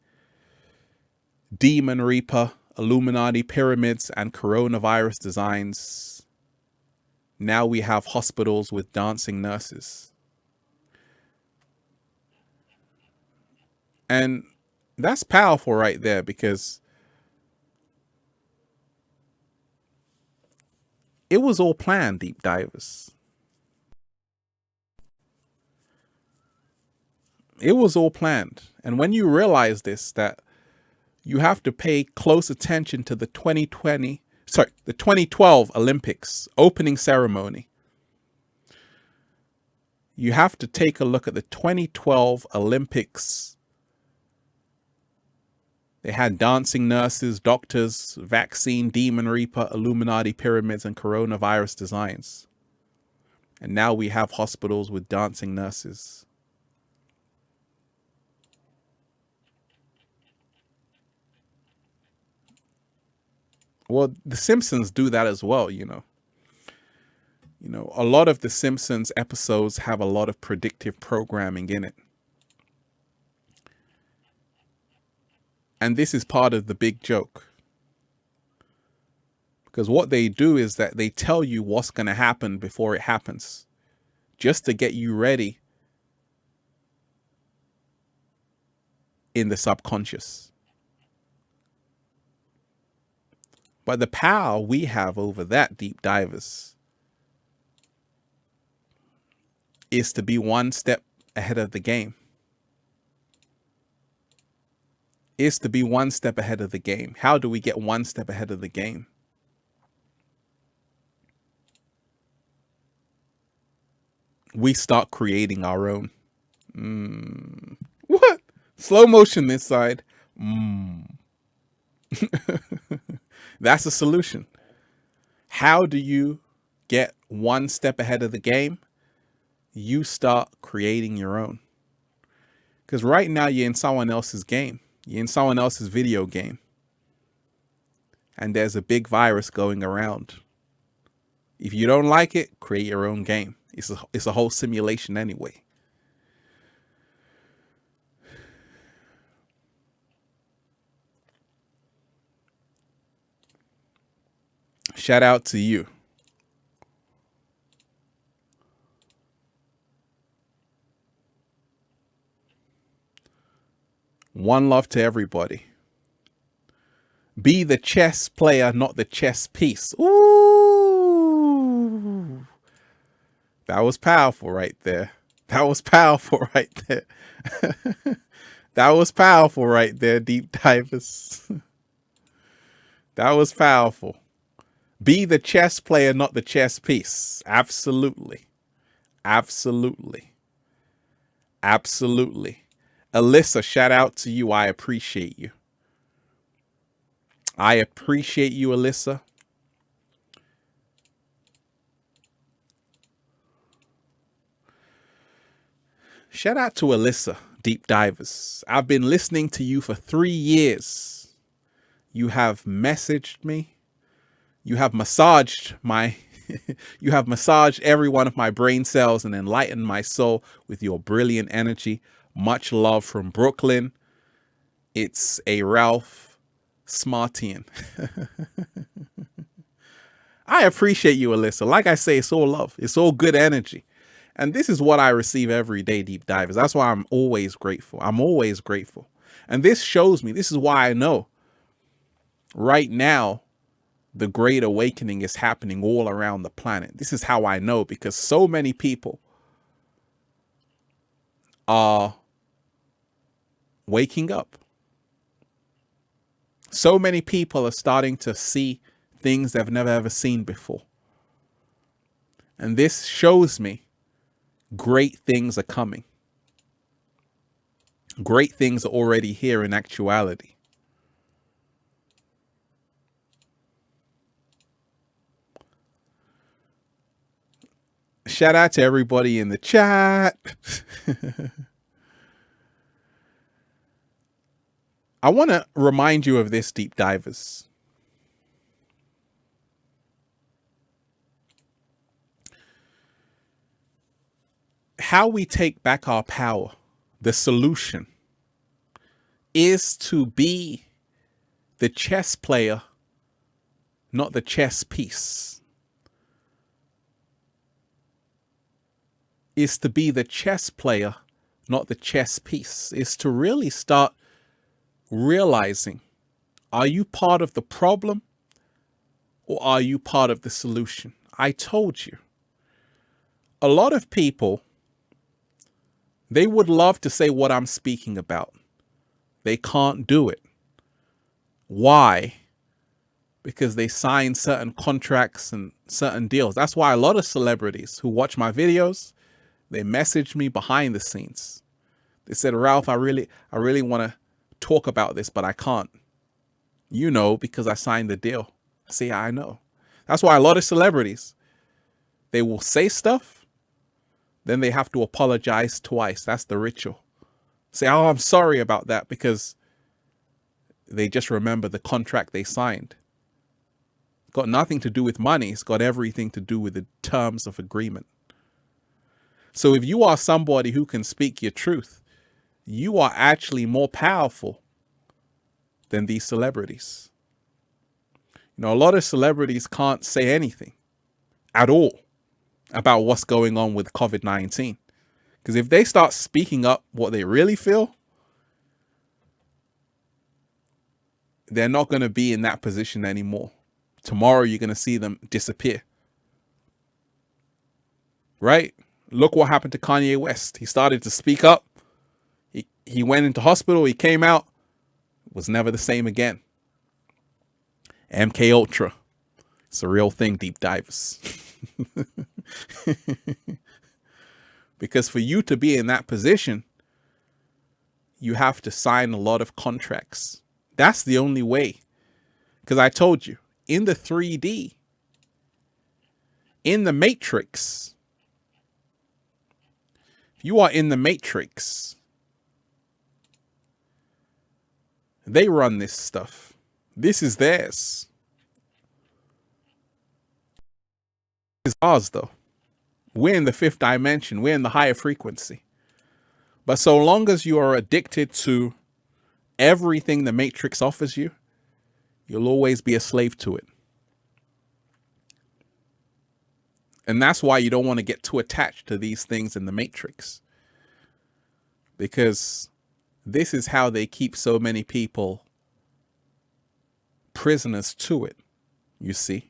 demon reaper, Illuminati pyramids, and coronavirus designs. Now we have hospitals with dancing nurses. And that's powerful right there, because it was all planned, deep divers. It was all planned. And when you realize this, that you have to pay close attention to the 2012 Olympics opening ceremony. You have to take a look at the 2012 Olympics. They had dancing nurses, doctors, vaccine, demon reaper, Illuminati pyramids, and coronavirus designs. And now we have hospitals with dancing nurses. Well, The Simpsons do that as well, you know. You know, a lot of The Simpsons episodes have a lot of predictive programming in it. And this is part of the big joke. Because what they do is that they tell you what's going to happen before it happens, just to get you ready in the subconscious. But the power we have over that, deep divers, is to be one step ahead of the game. How do we get one step ahead of the game? We start creating our own. What? Slow motion this side. That's a solution. How do you get one step ahead of the game? You start creating your own. Because right now you're in someone else's game. You're in someone else's video game. And there's a big virus going around. If you don't like it, create your own game. It's a whole simulation anyway. Shout out to you. One love to everybody. Be the chess player, not the chess piece. Ooh. That was powerful right there. That was powerful right there. That was powerful right there, deep divers. That was powerful. Be the chess player, not the chess piece. Absolutely. Absolutely. Absolutely. Alyssa, shout out to you. I appreciate you. I appreciate you, Alyssa. Shout out to Alyssa, deep divers. I've been listening to you for 3 years. You have messaged me. You have massaged you have massaged every one of my brain cells and enlightened my soul with your brilliant energy. Much love from Brooklyn It's a Ralph Smartian. I appreciate you, Alyssa. Like I say, it's all love. It's all good energy. And this is what I receive every day, deep divers. That's why I'm always grateful. I'm always grateful. And this shows me, this is why I know right now, the great awakening is happening all around the planet. This is how I know, because so many people are waking up. So many people are starting to see things they've never ever seen before. And this shows me great things are coming. Great things are already here in actuality. Shout out to everybody in the chat. I want to remind you of this, deep divers. How we take back our power, the solution, is to be the chess player, not the chess piece. Is to be the chess player, not the chess piece. Is to really start realizing, are you part of the problem or are you part of the solution? I told you, a lot of people, they would love to say what I'm speaking about. They can't do it. Why? Because they sign certain contracts and certain deals. That's why a lot of celebrities who watch my videos, they message me behind the scenes. They said, Ralph, I really want to talk about this, but I can't. You know, because I signed the deal. I say, I know. That's why a lot of celebrities, they will say stuff, then they have to apologize twice. That's the ritual. Say, oh, I'm sorry about that, because they just remember the contract they signed. It's got nothing to do with money. It's got everything to do with the terms of agreement. So if you are somebody who can speak your truth, you are actually more powerful than these celebrities. You know, a lot of celebrities can't say anything at all about what's going on with COVID-19. Because if they start speaking up what they really feel, they're not going to be in that position anymore. Tomorrow, you're going to see them disappear. Right? Look what happened to Kanye West. He started to speak up. He went into hospital. He came out. Was never the same again. MK Ultra. It's a real thing, deep divers. Because for you to be in that position, you have to sign a lot of contracts. That's the only way. Because I told you, in the 3D, in the Matrix, if you are in the Matrix, they run this stuff. This is theirs. It's ours, though. We're in the 5th dimension. We're in the higher frequency. But so long as you are addicted to everything the Matrix offers you, you'll always be a slave to it. And that's why you don't want to get too attached to these things in the Matrix. Because this is how they keep so many people prisoners to it, you see.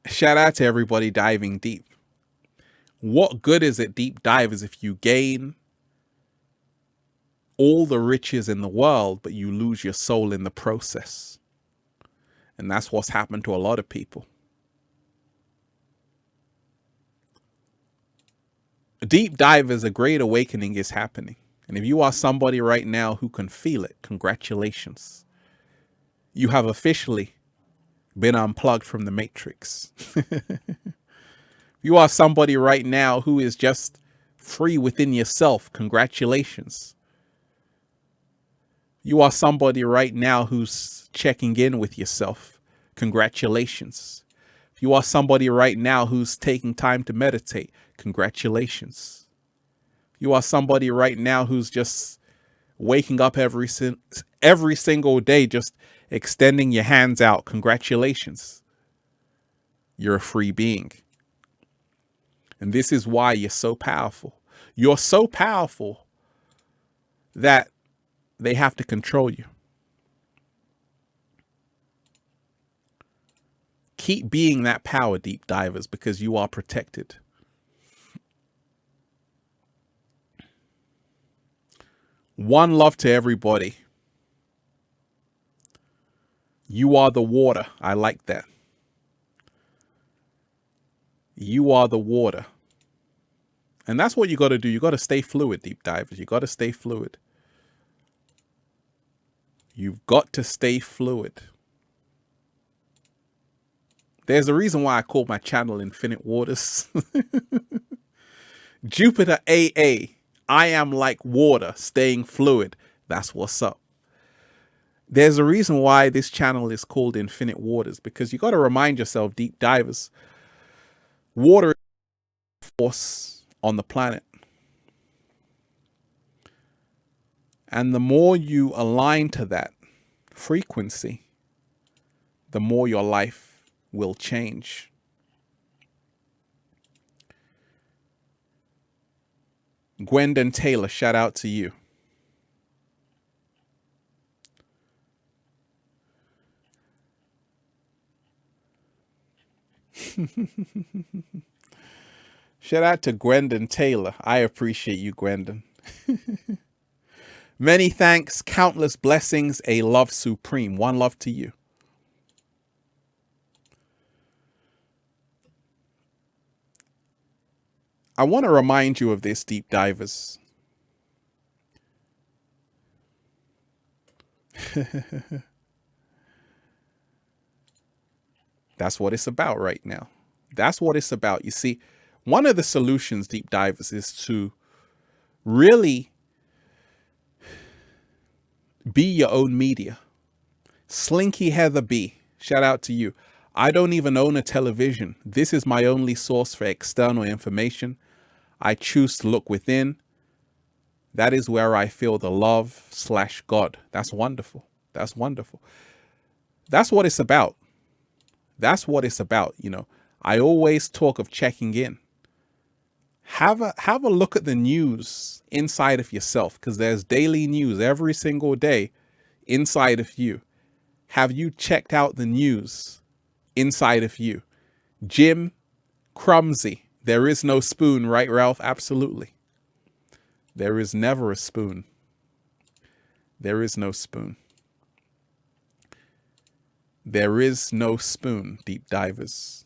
Shout out to everybody diving deep. What good is it, deep divers, if you gain all the riches in the world, but you lose your soul in the process? And that's what's happened to a lot of people. Deep divers, a great awakening is happening. And if you are somebody right now who can feel it, congratulations. You have officially been unplugged from the Matrix. You are somebody right now who is just free within yourself. Congratulations. You are somebody right now who's checking in with yourself. Congratulations. If you are somebody right now who's taking time to meditate, congratulations. You are somebody right now who's just waking up every single day, just extending your hands out. Congratulations. You're a free being. And this is why you're so powerful. You're so powerful that they have to control you. Keep being that power, deep divers, because you are protected. One love to everybody. You are the water. I like that. You are the water. And that's what you got to do. You got to stay fluid, deep divers. You got to stay fluid. You've got to stay fluid. There's a reason why I call my channel Infinite Waters. Jupiter AA. I am like water, staying fluid. That's what's up. There's a reason why this channel is called Infinite Waters, because you got to remind yourself, deep divers, water is a force on the planet. And the more you align to that frequency, the more your life will change. Gwendon Taylor, shout out to you. Shout out to Gwendon Taylor. I appreciate you, Gwendon. Many thanks, countless blessings, a love supreme. One love to you. I want to remind you of this, deep divers. That's what it's about right now. That's what it's about. You see, one of the solutions, deep divers, is to really be your own media. Slinky Heather B, shout out to you. I don't even own a television. This is my only source for external information. I choose to look within. That is where I feel the love/God. That's wonderful. That's wonderful. That's what it's about. That's what it's about. You know, I always talk of checking in. Have a look at the news inside of yourself, because there's daily news every single day inside of you. Have you checked out the news inside of you? Jim Crumsy, there is no spoon, right, Ralph? Absolutely. There is never a spoon. There is no spoon. There is no spoon, deep divers.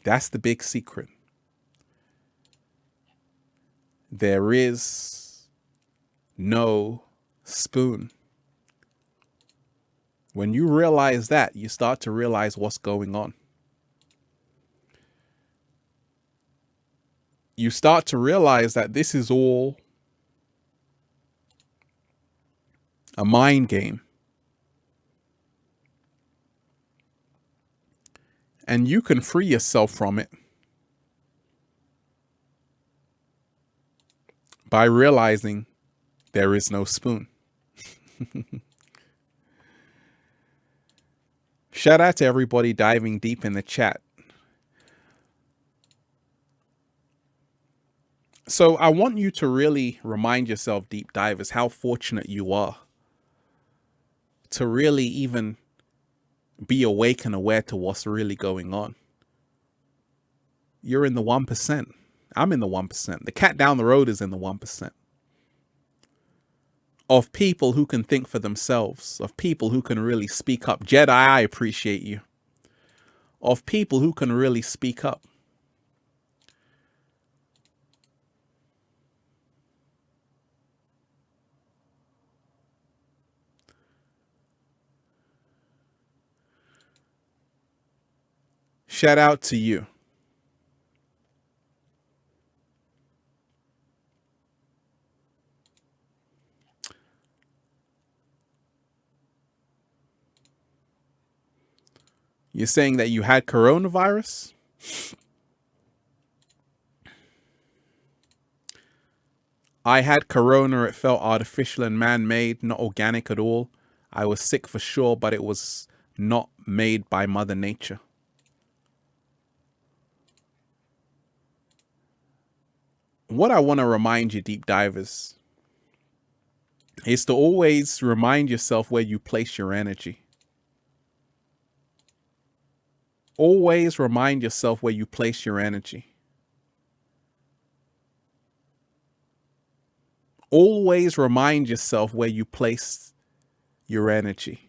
That's the big secret. There is no spoon. When you realize that, you start to realize what's going on. You start to realize that this is all a mind game. And you can free yourself from it by realizing there is no spoon. Shout out to everybody diving deep in the chat. So I want you to really remind yourself, deep divers, how fortunate you are to really even be awake and aware to what's really going on. You're in the 1%. I'm in the 1%. The cat down the road is in the 1%. Of people who can think for themselves, of people who can really speak up. Jedi, I appreciate you. Of people who can really speak up. Shout out to you. You're saying that you had coronavirus? I had corona. It felt artificial and man-made, not organic at all. I was sick for sure, but it was not made by Mother Nature. What I want to remind you, deep divers, is to always remind yourself where you place your energy. Always remind yourself where you place your energy. Always remind yourself where you place your energy.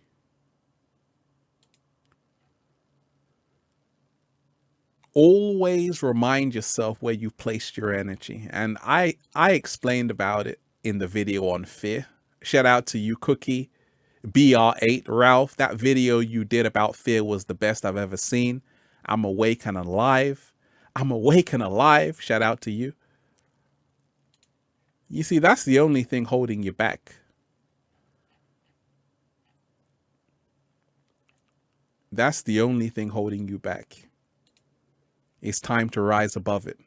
Always remind yourself where you placed your energy. And I explained about it in the video on fear. Shout out to you, Cookie, BR8, Ralph. That video you did about fear was the best I've ever seen. I'm awake and alive. I'm awake and alive. Shout out to you. You see, that's the only thing holding you back. That's the only thing holding you back. It's time to rise above it.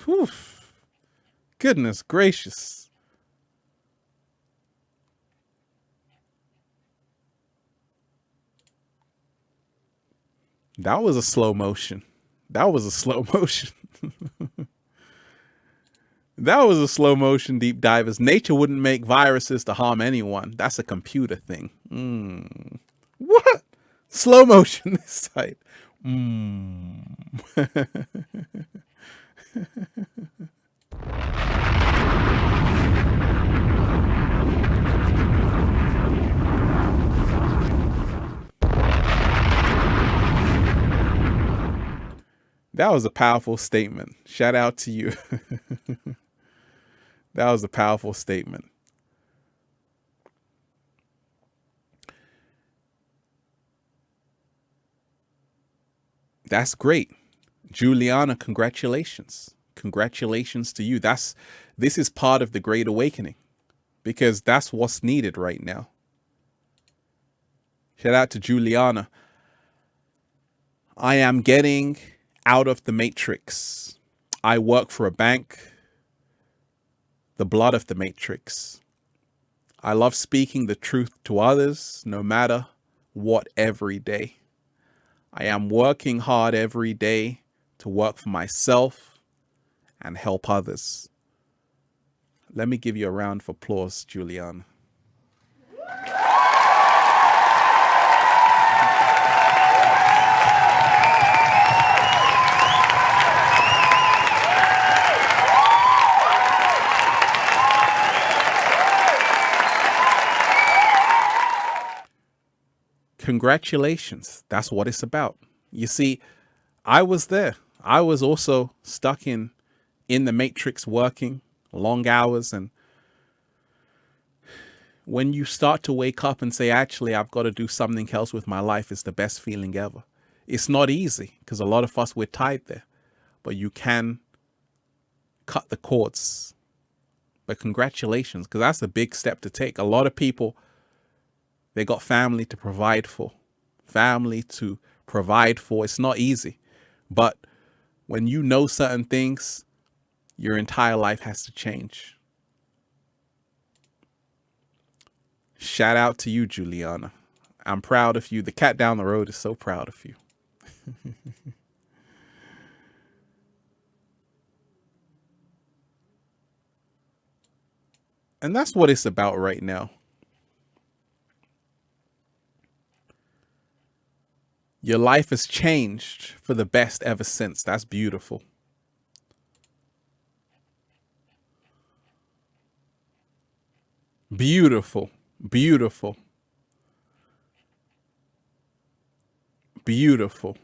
Whew. Goodness gracious. That was a slow motion. That was a slow motion. That was a slow motion, deep divers. Nature wouldn't make viruses to harm anyone. That's a computer thing. What? Slow motion this side. That was a powerful statement. Shout out to you. That was a powerful statement. That's great. Juliana, congratulations. Congratulations to you. This is part of the Great Awakening, because that's what's needed right now. Shout out to Juliana. I am getting out of the matrix. I work for a bank. The blood of the matrix. I love speaking the truth to others, no matter what, every day. I am working hard every day to work for myself and help others. Let me give you a round of applause, Juliana. Congratulations. That's what it's about. You see, I was there. I was also stuck in the matrix, working long hours. And when you start to wake up and say, actually, I've got to do something else with my life, it's the best feeling ever. It's not easy, because a lot of us, we're tied there, but you can cut the cords. But congratulations, because that's a big step to take. A lot of people, they got family to provide for. It's not easy. But when you know certain things, your entire life has to change. Shout out to you, Juliana. I'm proud of you. The cat down the road is so proud of you. And that's what it's about right now. Your life has changed for the best ever since. That's beautiful. Beautiful, beautiful, beautiful.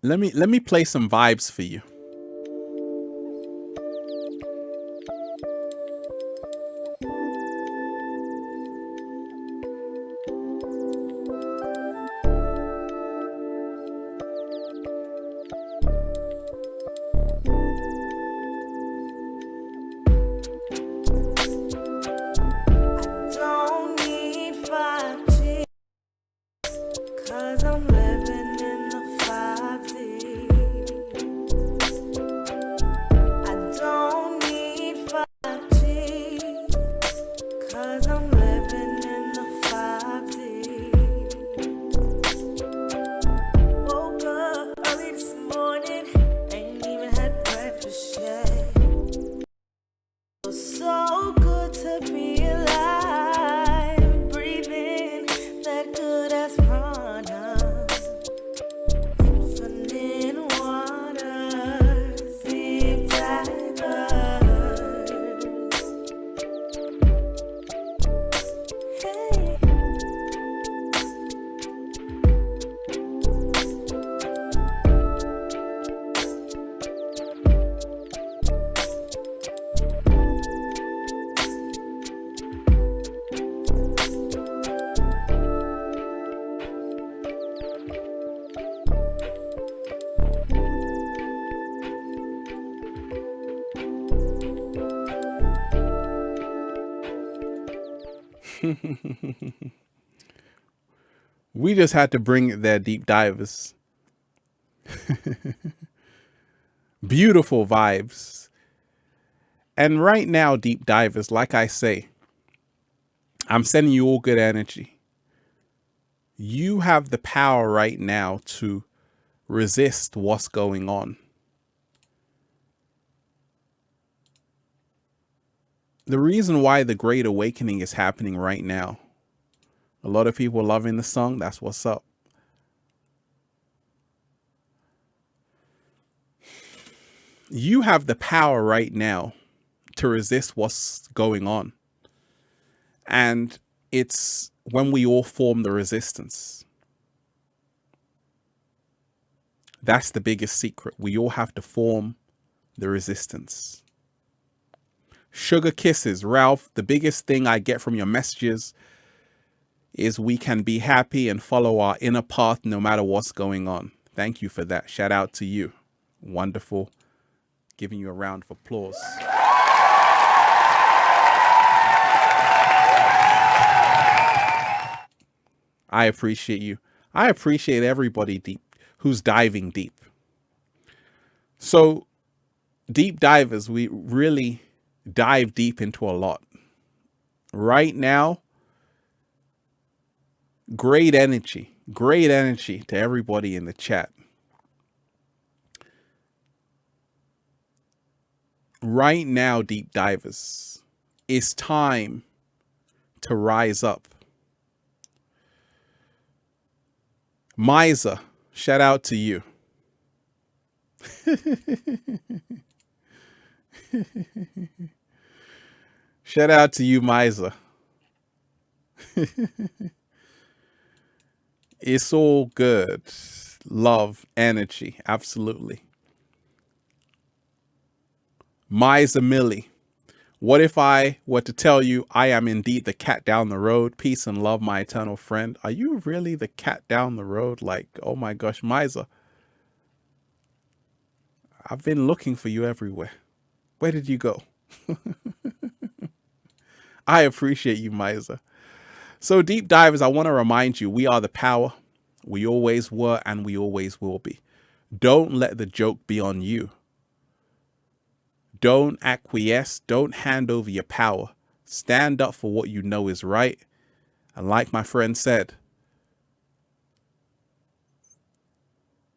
Let me play some vibes for you. We just had to bring it there, deep divers. Beautiful vibes. And right now, deep divers, like I say, I'm sending you all good energy. You have the power right now to resist what's going on. The reason why the Great Awakening is happening right now, a lot of people loving the song, that's what's up. You have the power right now to resist what's going on. And it's when we all form the resistance. That's the biggest secret. We all have to form the resistance. Sugar kisses. Ralph, the biggest thing I get from your messages is we can be happy and follow our inner path no matter what's going on. Thank you for that. Shout out to you. Wonderful. Giving you a round of applause. I appreciate you. I appreciate everybody deep who's diving deep. So deep divers, we really dive deep into a lot. Right now, great energy to everybody in the chat. Right now, deep divers, it's time to rise up. Miser, shout out to you. Shout out to you, Miser. It's all good. Love, energy, absolutely. Miser Millie, what if I were to tell you I am indeed the cat down the road? Peace and love, my eternal friend. Are you really the cat down the road? Like, oh my gosh, Miser. I've been looking for you everywhere. Where did you go? I appreciate you, Miser. So deep divers, I want to remind you, we are the power. We always were and we always will be. Don't let the joke be on you. Don't acquiesce. Don't hand over your power. Stand up for what you know is right. And like my friend said,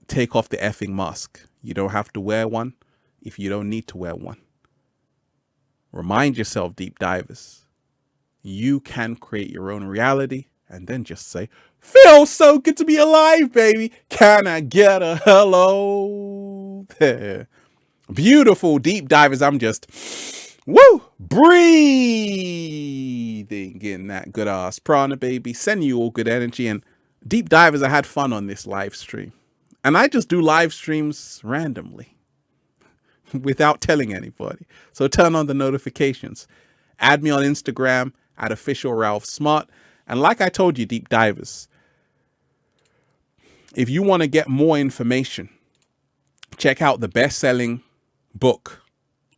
take off the effing mask. You don't have to wear one if you don't need to wear one. Remind yourself, deep divers, you can create your own reality, and then just say, feels so good to be alive, baby. Can I get a hello there? Beautiful deep divers. I'm just, woo, breathing in that good ass prana, baby. Send you all good energy. And deep divers, I had fun on this live stream. And I just do live streams randomly without telling anybody. So turn on the notifications. Add me on Instagram at official Ralph Smart. And like I told you, deep divers, if you want to get more information, check out the best-selling book,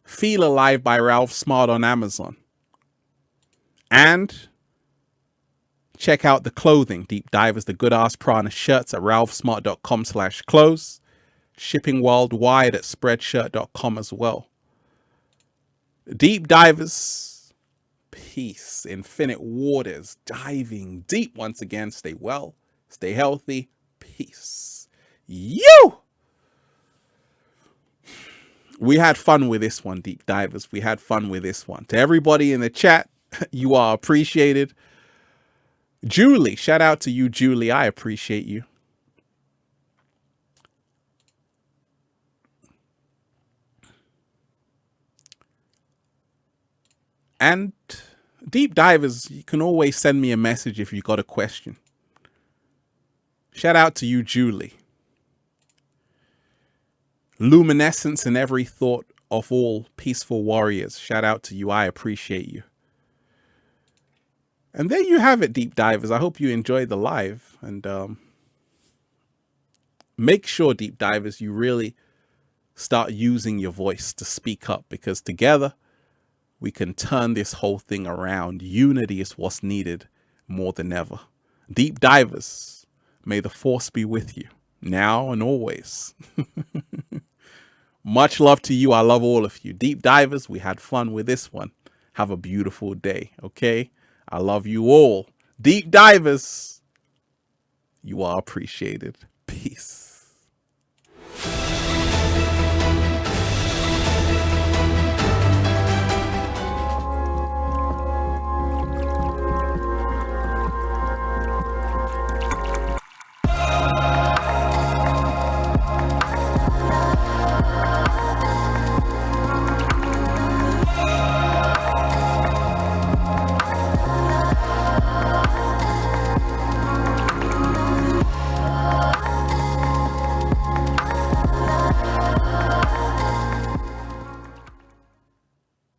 Feel Alive by Ralph Smart on Amazon. And check out the clothing, deep divers, the good ass prana shirts at ralphsmart.com/clothes. Shipping worldwide at spreadshirt.com as well. Deep divers, peace, infinite waters, diving deep once again. Stay well, stay healthy, peace. You! We had fun with this one, deep divers. We had fun with this one. To everybody in the chat, you are appreciated. Julie, shout out to you, Julie. I appreciate you. And deep divers, you can always send me a message if you got a question. Shout out to you, Julie. Luminescence in every thought of all peaceful warriors. Shout out to you. I appreciate you. And there you have it, deep divers. I hope you enjoyed the live. And make sure, deep divers, you really start using your voice to speak up, because together we can turn this whole thing around. Unity is what's needed more than ever. Deep divers, may the force be with you now and always. Much love to you. I love all of you. Deep divers, we had fun with this one. Have a beautiful day, okay? I love you all. Deep divers, you are appreciated. Peace.